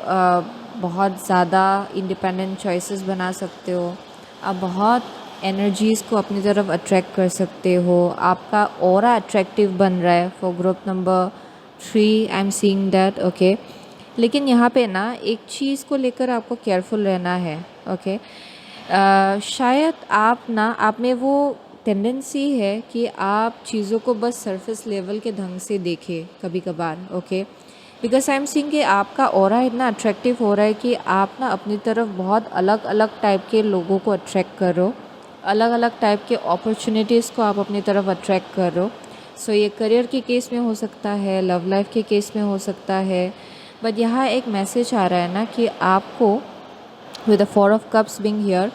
बहुत ज़्यादा इंडिपेंडेंट चॉइसेस बना सकते हो. आप बहुत एनर्जीज़ को अपनी तरफ अट्रैक्ट कर सकते हो. आपका ऑरा अट्रैक्टिव बन रहा है. For group number 3 I am seeing that. Okay, लेकिन यहाँ पे ना एक चीज़ को लेकर आपको केयरफुल रहना है. ओके, शायद आप में वो टेंडेंसी है कि आप चीज़ों को बस सरफेस लेवल के ढंग से देखें कभी कभार. Okay, because I am seeing कि आपका ऑरा इतना अट्रैक्टिव हो रहा है कि आप ना अपनी तरफ बहुत अलग अलग टाइप के लोगों को अट्रैक्ट करो, अलग अलग टाइप के अपॉर्चुनिटीज़ को आप अपनी तरफ अट्रैक्ट करो. सो ये करियर के केस में हो सकता है, लव लाइफ के केस में हो सकता है. बट यहाँ एक मैसेज आ रहा है ना कि आपको with the 4 of Cups being here,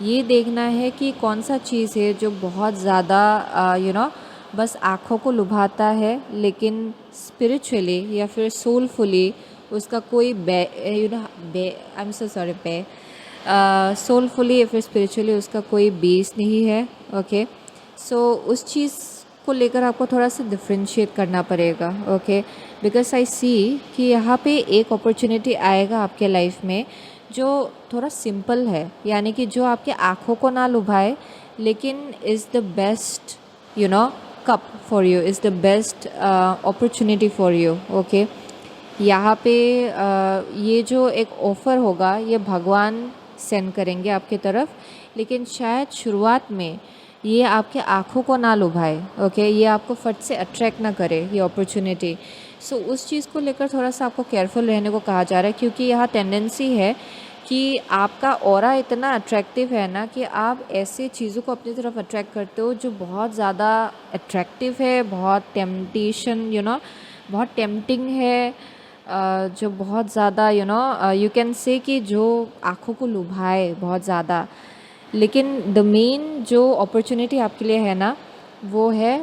ये देखना है कि कौन सा चीज़ है जो बहुत ज़्यादा बस आँखों को लुभाता है, लेकिन स्पिरिचुअली या फिर सोलफुली उसका कोई I am so sorry soulfully या फिर स्पिरिचुअली उसका कोई बेस नहीं है. ओके, सो उस चीज़ को लेकर आपको थोड़ा सा डिफ्रेंशिएट करना पड़ेगा. ओके, बिकॉज आई सी कि यहाँ पे एक अपॉर्चुनिटी आएगा आपके लाइफ में जो थोड़ा सिंपल है, यानी कि जो आपके आँखों को ना लुभाए, लेकिन is the best cup for you, is the best opportunity for you. Okay, यहाँ पे ये जो एक ऑफ़र होगा ये भगवान सेंड करेंगे आपकी तरफ, लेकिन शायद शुरुआत में ये आपके आँखों को ना लुभाए. ओके, ये आपको फट से अट्रैक्ट ना करे ये अपॉर्चुनिटी. सो उस चीज़ को लेकर थोड़ा सा आपको केयरफुल रहने को कहा जा रहा है, क्योंकि यहाँ टेंडेंसी है कि आपका ऑरा इतना अट्रैक्टिव है ना कि आप ऐसे चीज़ों को अपनी तरफ अट्रैक्ट करते हो जो बहुत ज़्यादा अट्रैक्टिव है, बहुत टेम्पटेशन बहुत टेम्पटिंग है, जो बहुत ज़्यादा यू कैन से कि जो आँखों को लुभाए बहुत ज़्यादा. लेकिन द मेन जो अपॉर्चुनिटी आपके लिए है ना वो है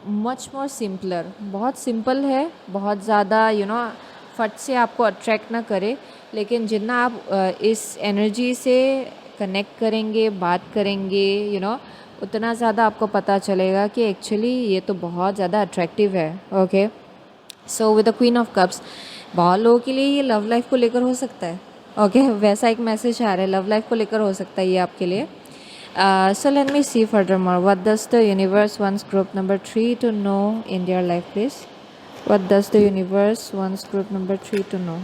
मच मोर सिंपलर. बहुत सिंपल है, बहुत ज़्यादा फट से आपको अट्रैक्ट ना करे, लेकिन जितना आप इस एनर्जी से कनेक्ट करेंगे, बात करेंगे उतना ज़्यादा आपको पता चलेगा कि एक्चुअली ये तो बहुत ज़्यादा अट्रैक्टिव है. Okay, so with the queen of cups, बहुत लोगों के लिए ये लव लाइफ को लेकर हो सकता है. ओके, वैसा एक मैसेज आ रहा है, लव लाइफ को लेकर हो सकता है ये आपके लिए. So let me see furthermore, what does the universe wants group number 3 to know in their life, please? What does the universe wants group number 3 to know?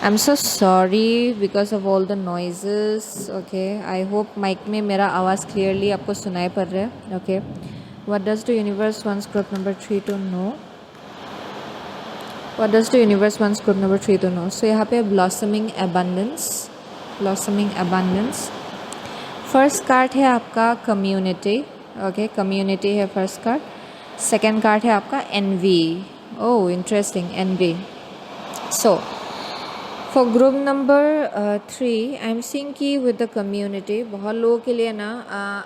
I'm so sorry because of all the noises. Okay, I hope mic में मेरा आवाज़ clearly आपको सुनाई पड़ रहा है. Okay, what does the universe wants group number 3 to know? What does the universe wants group number 3 to know? So यहाँ पे blossoming abundance, blossoming abundance. First card है आपका कम्युनिटी. ओके, कम्युनिटी है फर्स्ट कार्ड. सेकंड कार्ड है आपका envy. Oh interesting, envy. So for group number 3 I am seeing कि with the community, बहुत लोगों के लिए ना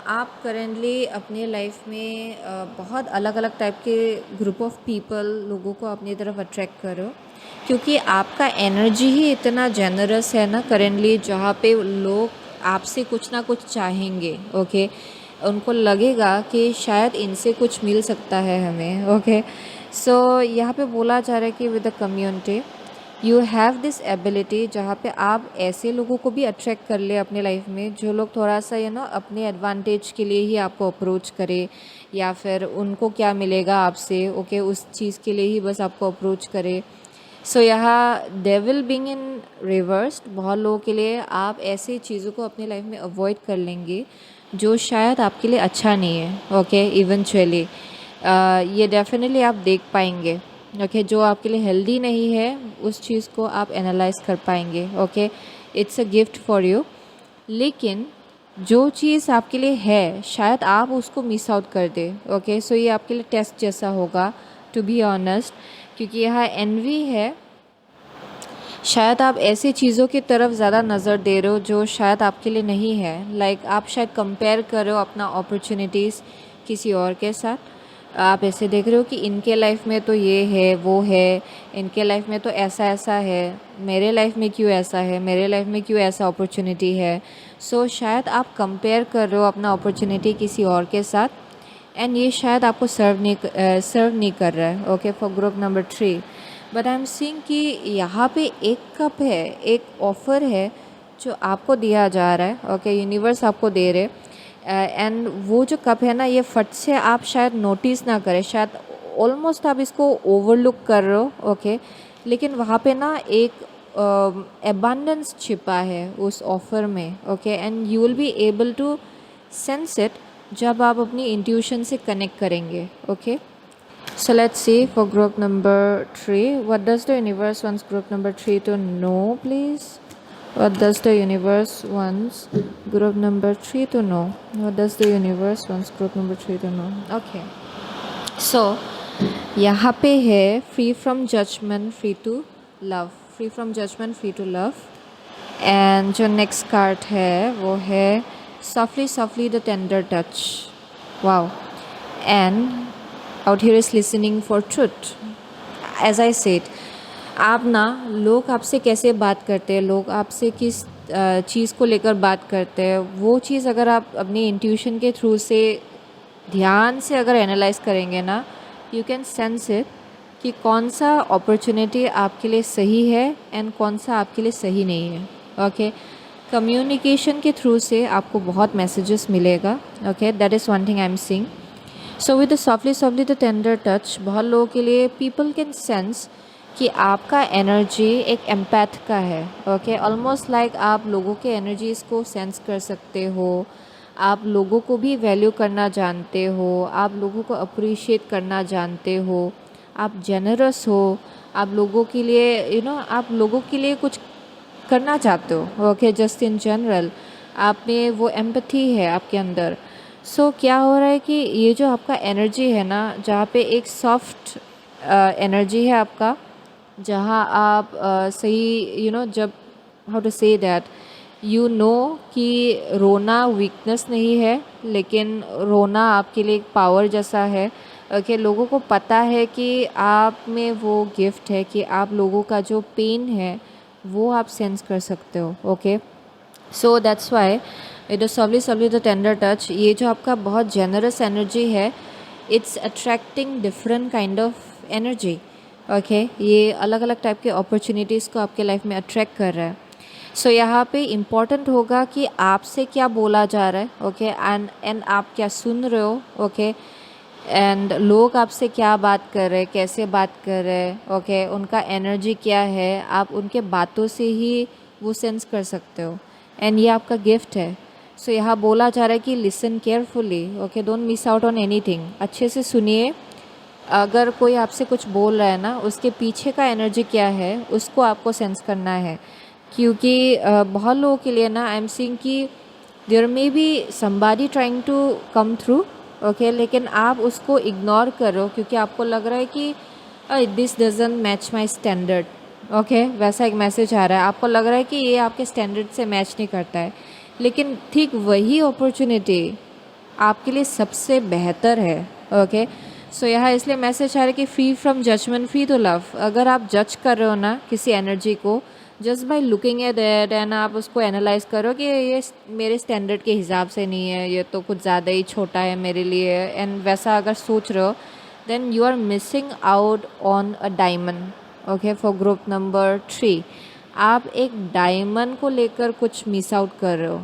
आप करेंटली अपने लाइफ में बहुत अलग अलग टाइप के ग्रुप ऑफ पीपल, लोगों को अपनी तरफ अट्रैक्ट करो, क्योंकि आपका एनर्जी ही इतना जेनरस है ना करेंटली, जहाँ पे लोग आपसे कुछ ना कुछ चाहेंगे. ओके, उनको लगेगा कि शायद इनसे कुछ मिल सकता है हमें। ओके, सो यहाँ पे बोला जा रहा है कि with the community you have this ability, जहाँ पे आप ऐसे लोगों को भी अट्रैक्ट कर ले अपने लाइफ में जो लोग थोड़ा सा अपने एडवांटेज के लिए ही आपको अप्रोच करे, या फिर उनको क्या मिलेगा आपसे, ओके, उस चीज़ के लिए ही बस आपको अप्रोच करे। सो यहाँ डेविल बीइंग इन रिवर्स्ड, बहुत लोगों के लिए आप ऐसी चीज़ों को अपने लाइफ में अवॉइड कर लेंगे जो शायद आपके लिए अच्छा नहीं है। ओके, इवेंचुअली ये डेफिनेटली आप देख पाएंगे। ओके, जो आपके लिए हेल्दी नहीं है उस चीज़ को आप एनालाइज कर पाएंगे। Okay, it's a gift for you. लेकिन जो चीज़ आपके लिए है शायद आप उसको मिस आउट कर दे। ओके, सो ये आपके लिए टेस्ट जैसा होगा, टू बी ऑनेस्ट, क्योंकि यहाँ एनवी है। शायद आप ऐसी चीज़ों की तरफ ज़्यादा नज़र दे रहे हो जो शायद आपके लिए नहीं है। लाइक आप शायद कंपेयर कर रहे हो अपना अपॉर्चुनिटीज़ किसी और के साथ। आप ऐसे देख रहे हो कि इनके लाइफ में तो ये है, वो है, इनके लाइफ में तो ऐसा ऐसा है, मेरे लाइफ में क्यों ऐसा है, मेरे लाइफ में क्यों ऐसा अपॉर्चुनिटी है। सो शायद आप कंपेयर कर रहे हो अपना अपॉर्चुनिटी किसी और के साथ, एंड ये शायद आपको सर्व नहीं कर रहा है। Okay, for group number 3, but I am seeing कि यहाँ पे एक कप है, एक ऑफ़र है जो आपको दिया जा रहा है। ओके, यूनिवर्स आपको दे रहे, एंड वो जो कप है ना, ये फट से आप शायद नोटिस ना करें, शायद ऑलमोस्ट आप इसको ओवरलुक कर रहे हो। ओके, लेकिन वहाँ पे ना एक एबंडेंस छिपा है उस ऑफ़र में। Okay, and you will be able to sense it जब आप अपनी इंट्यूशन से कनेक्ट करेंगे। Okay, so let's see for group number 3, what does the universe wants group number 3 to know, please? What does the universe wants group number 3 to know? What does the universe wants group number 3 to know? Okay, so यहाँ पे है free from judgment, free to love, free from judgment, free to love, and जो next card है वो है softly softly the tender touch. Wow, and out here is listening for truth. As I said, आप ना, लोग आपसे कैसे बात करते हैं, लोग आपसे किस चीज़ को लेकर बात करते हैं, वो चीज़ अगर आप अपनी इंट्यूशन के थ्रू से ध्यान से अगर एनालाइज करेंगे ना, यू कैन सेंस इट कि कौन सा अपॉर्चुनिटी आपके लिए सही है एंड कौन सा आपके लिए सही नहीं है। ओके, कम्युनिकेशन के थ्रू से आपको बहुत मैसेजेस मिलेगा। Okay, that is one thing I am seeing. So with the softly softly the tender touch, बहुत लोगों के लिए पीपल कैन सेंस कि आपका एनर्जी एक एम्पैथ का है। ओके, ऑलमोस्ट लाइक आप लोगों के एनर्जीज़ को सेंस कर सकते हो, आप लोगों को भी वैल्यू करना जानते हो, आप लोगों को अप्रिशिएट करना जानते हो, आप जेनरस हो, आप लोगों के लिए आप लोगों के लिए कुछ करना चाहते हो। ओके, जस्ट इन जनरल आप में वो एम्पैथी है आपके अंदर। सो क्या हो रहा है कि ये जो आपका एनर्जी है ना, जहाँ पे एक सॉफ्ट एनर्जी है आपका, जहाँ आप सही जब हाउ टू से दैट कि रोना वीकनेस नहीं है, लेकिन रोना आपके लिए एक पावर जैसा है। ओके, लोगों को पता है कि आप में वो गिफ्ट है कि आप लोगों का जो पेन है वो आप सेंस कर सकते हो। Okay, so that's why it is softly the tender touch, ये जो आपका बहुत जेनरस एनर्जी है, it's attracting different kind of energy. Okay, ये अलग अलग टाइप के अपॉर्चुनिटीज़ को आपके लाइफ में अट्रैक्ट कर रहा है। सो यहाँ पे इम्पॉर्टेंट होगा कि आपसे क्या बोला जा रहा है। ओके, एंड आप क्या सुन रहे हो। ओके, एंड लोग आपसे क्या बात कर रहे हैं, कैसे बात कर रहे हैं। ओके, उनका एनर्जी क्या है, आप उनके बातों से ही वो सेंस कर सकते हो, एंड ये आपका गिफ्ट है। सो यहाँ बोला जा रहा है कि listen carefully. Okay, don't miss out on anything, अच्छे से सुनिए। अगर कोई आपसे कुछ बोल रहा है ना, उसके पीछे का एनर्जी क्या है उसको आपको सेंस करना है, क्योंकि बहुत लोगों के लिए ना आई एम सीइंग कि there may be somebody trying to come through. Okay, लेकिन आप उसको इग्नोर करो क्योंकि आपको लग रहा है कि this doesn't match my standard. Okay, वैसा एक मैसेज आ रहा है, आपको लग रहा है कि ये आपके स्टैंडर्ड से मैच नहीं करता है, लेकिन ठीक वही अपॉर्चुनिटी आपके लिए सबसे बेहतर है। ओके, सो यहाँ इसलिए मैसेज आ रहा है कि free from judgement, free to love. अगर आप जज कर रहे हो ना किसी एनर्जी को, just by looking at that and आप उसको एनालाइज करो कि ये मेरे स्टैंडर्ड के हिसाब से नहीं है, ये तो कुछ ज़्यादा ही छोटा है मेरे लिए, एंड वैसा अगर सोच रहे हो then you are missing out on a diamond. Okay, for group number 3 आप एक डायमंड को लेकर कुछ मिस आउट कर रहे हो।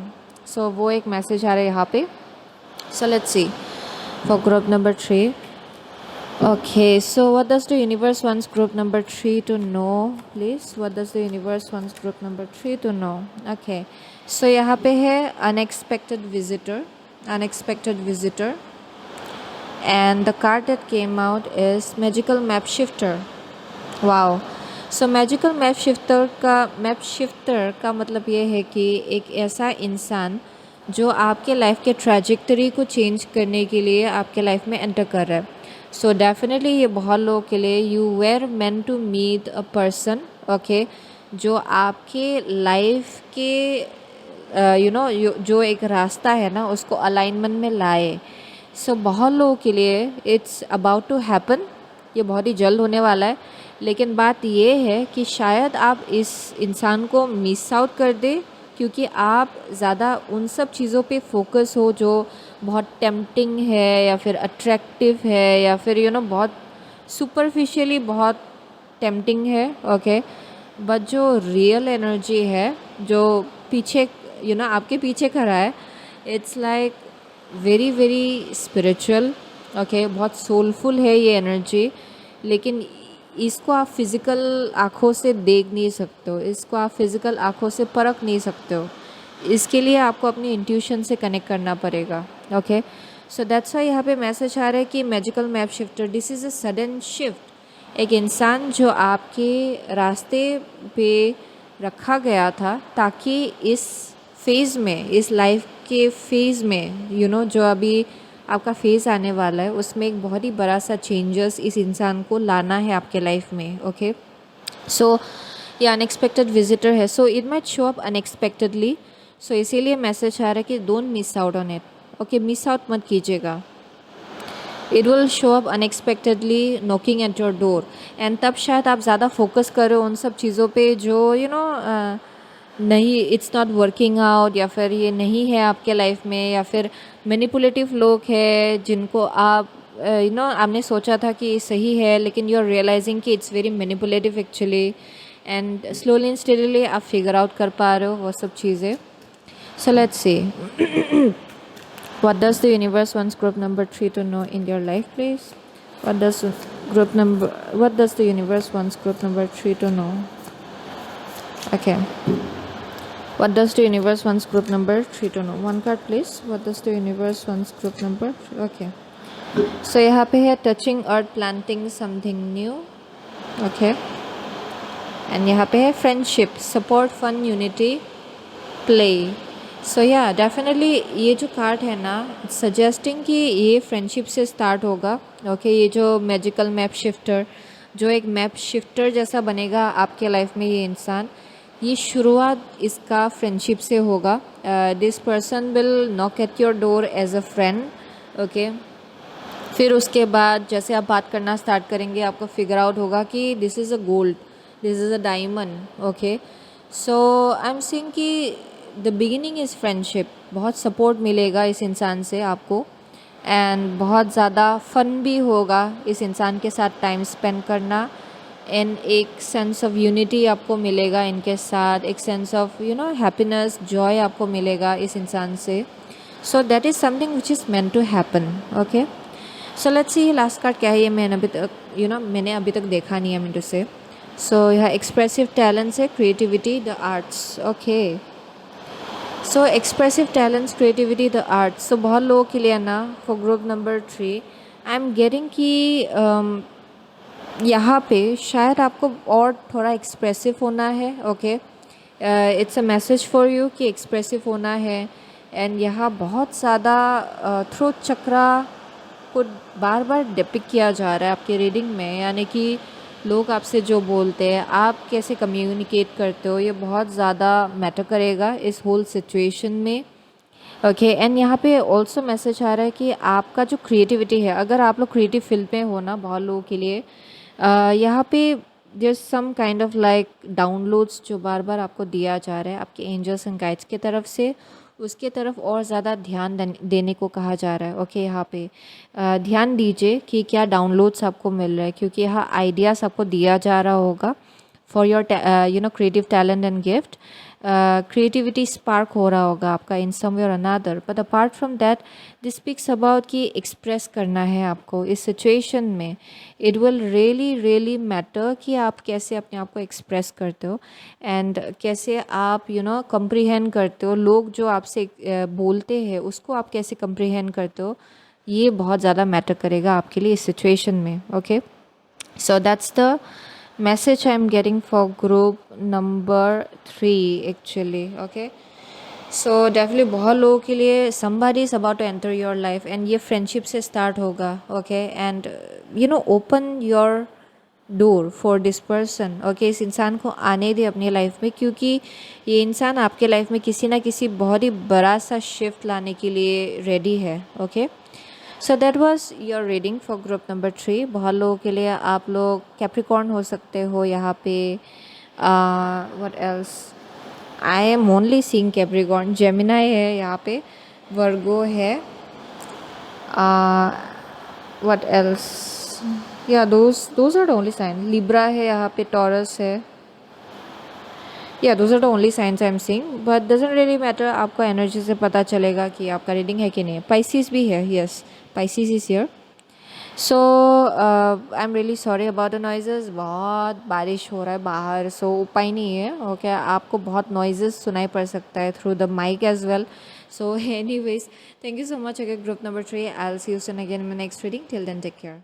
सो वो एक मैसेज आ रहा है यहाँ पे। So let's see for group number 3। Okay, so what does the universe wants group number 3 to know, please? What does the universe wants group number 3 to know? Okay, so यहाँ पे है unexpected visitor, unexpected visitor, and the card that came out is magical map shifter. Wow. So magical map shifter का मतलब ये है कि एक ऐसा इंसान जो आपके लाइफ के ट्रैजेक्टरी को चेंज करने के लिए आपके लाइफ में एंटर कर रहा है। सो डेफिनेटली ये बहुत लोगों के लिए you were meant to meet a person, okay, जो आपके लाइफ के जो एक रास्ता है ना उसको अलाइनमेंट में लाए। सो बहुत लोगों के लिए इट्स अबाउट टू हैपन, ये बहुत ही जल्द होने वाला है। लेकिन बात ये है कि शायद आप इस इंसान को मिस आउट कर दे क्योंकि आप ज़्यादा उन सब चीज़ों पे फोकस हो जो बहुत टेम्पटिंग है या फिर अट्रैक्टिव है या फिर बहुत सुपरफिशियली बहुत टेम्पटिंग है। ओके, बट जो रियल एनर्जी है जो पीछे आपके पीछे खड़ा है, it's like very very spiritual. Okay, बहुत सोलफुल है ये एनर्जी, लेकिन इसको आप फिज़िकल आँखों से देख नहीं सकते हो, इसको आप फिज़िकल आँखों से परख नहीं सकते हो। इसके लिए आपको अपनी इंट्यूशन से कनेक्ट करना पड़ेगा। ओके, सो दैट्स वाई यहाँ पे मैसेज आ रहा है कि magical map shifter, this is a sudden shift. एक इंसान जो आपके रास्ते पे रखा गया था ताकि इस फेज़ में, इस लाइफ के फेज़ में जो अभी आपका फेज़ आने वाला है उसमें एक बहुत ही बड़ा सा चेंजेस इस इंसान को लाना है आपके लाइफ में। ओके, सो ये अनएक्सपेक्टेड विजिटर है, so it might show up unexpectedly. So इसीलिए मैसेज आ रहा है कि don't miss out on it. Okay, miss out मत कीजिएगा। It will show up unexpectedly knocking at your door, and तब शायद आप ज़्यादा फोकस करो उन सब चीज़ों पे जो नहीं, इट्स नॉट वर्किंग आउट, या फिर ये नहीं है आपके लाइफ में, या फिर मैनिपुलेटिव लोग हैं जिनको आप आपने सोचा था कि सही है लेकिन यू आर रियलाइजिंग कि it's very manipulative actually, and slowly and steadily आप फिगर आउट कर पा रहे हो वो सब चीज़ें। सो let's C what does the universe wants group number 3 to know in your life, please? What does the universe wants group number 3 to know? Okay, what does the universe wants group number 3 to know? One card please. What does the universe wants group number 3? Okay, so यहाँ पे है touching earth, planting something new. Okay, and यहाँ पे है friendship, support, fun, unity, play. सो या definitely ये जो card है ना सजेस्टिंग कि ये फ्रेंडशिप से स्टार्ट होगा। ओके, ये जो मैजिकल मैप शिफ्टर, जो एक मैप शिफ्टर जैसा बनेगा आपके लाइफ में ये इंसान, ये शुरुआत इसका फ्रेंडशिप से होगा। This person will knock at your door as a friend. Okay, फिर उसके बाद जैसे आप बात करना स्टार्ट करेंगे आपको फिगर आउट होगा कि this is a gold, this is a diamond. Okay, so I am seeing कि द बिगिनिंग इज़ फ्रेंडशिप, बहुत सपोर्ट मिलेगा इस इंसान से आपको, एंड बहुत ज़्यादा फन भी होगा इस इंसान के साथ टाइम स्पेंड करना, एंड एक सेंस ऑफ यूनिटी आपको मिलेगा इनके साथ, एक सेंस ऑफ हैप्पीनेस, जॉय आपको मिलेगा इस इंसान से। So that is something which is meant to happen. Okay, so let's see last card क्या है। ये मैंने अभी तक देखा नहीं है मीन टू से। सो यह एक्सप्रेसिव टैलेंट्स है, creativity, the arts. Okay, so expressive talents, creativity, the arts. So बहुत लोगों के लिए ना for group number 3 I am getting कि यहाँ पे शायद आपको और थोड़ा एक्सप्रेसिव होना है। Okay, it's a message for you कि एक्सप्रेसिव होना है, एंड यहाँ बहुत ज़्यादा थ्रोट चक्रा को बार बार डिपिक्ट किया जा रहा है आपके रीडिंग में, यानी कि लोग आपसे जो बोलते हैं, आप कैसे कम्युनिकेट करते हो, ये बहुत ज़्यादा मैटर करेगा इस होल सिचुएशन में। ओके, एंड यहाँ पे ऑल्सो मैसेज आ रहा है कि आपका जो क्रिएटिविटी है, अगर आप लोग क्रिएटिव फील्ड में हो ना, बहुत लोगों के लिए यहाँ पे there some kind of like downloads जो बार बार आपको दिया जा रहा है आपके एंजल्स एंड गाइड्स की तरफ से, उसके तरफ और ज़्यादा ध्यान देने को कहा जा रहा है। ओके, यहाँ पे ध्यान दीजिए कि क्या डाउनलोड्स आपको मिल रहे हैं, क्योंकि यहाँ आइडियाज़ आपको दिया जा रहा होगा for your creative talent and gift. Creativity spark हो रहा होगा आपका इन सम वे और another, but apart from that this speaks about कि एक्सप्रेस करना है आपको इस सिचुएशन में। It will really really matter कि आप कैसे अपने आप को एक्सप्रेस करते हो एंड कैसे आप कंप्रीहेंड करते हो, लोग जो आपसे बोलते हैं उसको आप कैसे कंप्रीहेंड करते हो, ये बहुत ज़्यादा मैटर करेगा आपके लिए इस सिचुएशन में। Okay, so that's the message I'm getting for group number 3 actually. Okay, so definitely बहुत लोगों के लिए somebody is about to enter your life and ये friendship से start होगा। okay, and open your door for this person. Okay, इस इंसान को आने दे अपनी लाइफ में, क्योंकि ये इंसान आपके लाइफ में किसी ना किसी बहुत ही बड़ा सा शिफ्ट लाने के लिए रेडी है। Okay, so that was your reading for group number 3। बहुत लोगों के लिए आप लोग कैप्रिकॉर्न हो सकते हो यहाँ पे। What else, I am only seeing Capricorn. Gemini है यहाँ पे, वर्गो है, व्हाट एल्स, या those are the only sign. Libra है यहाँ पे, टॉरस है, या those are the only signs I am seeing, but doesn't really matter. आपको एनर्जी से पता चलेगा कि आपका रीडिंग है कि नहीं है। पाइसिस भी है, yes, Pisces is here. So I am really sorry about the noises. बहुत बारिश हो रहा है बाहर, सो उपाय नहीं है। ओके, आपको बहुत नॉइजेस सुनाई पड़ सकता है through the mic as well. So anyways, thank you so much again group number 3। I will see you soon again in my next reading. Till then take care.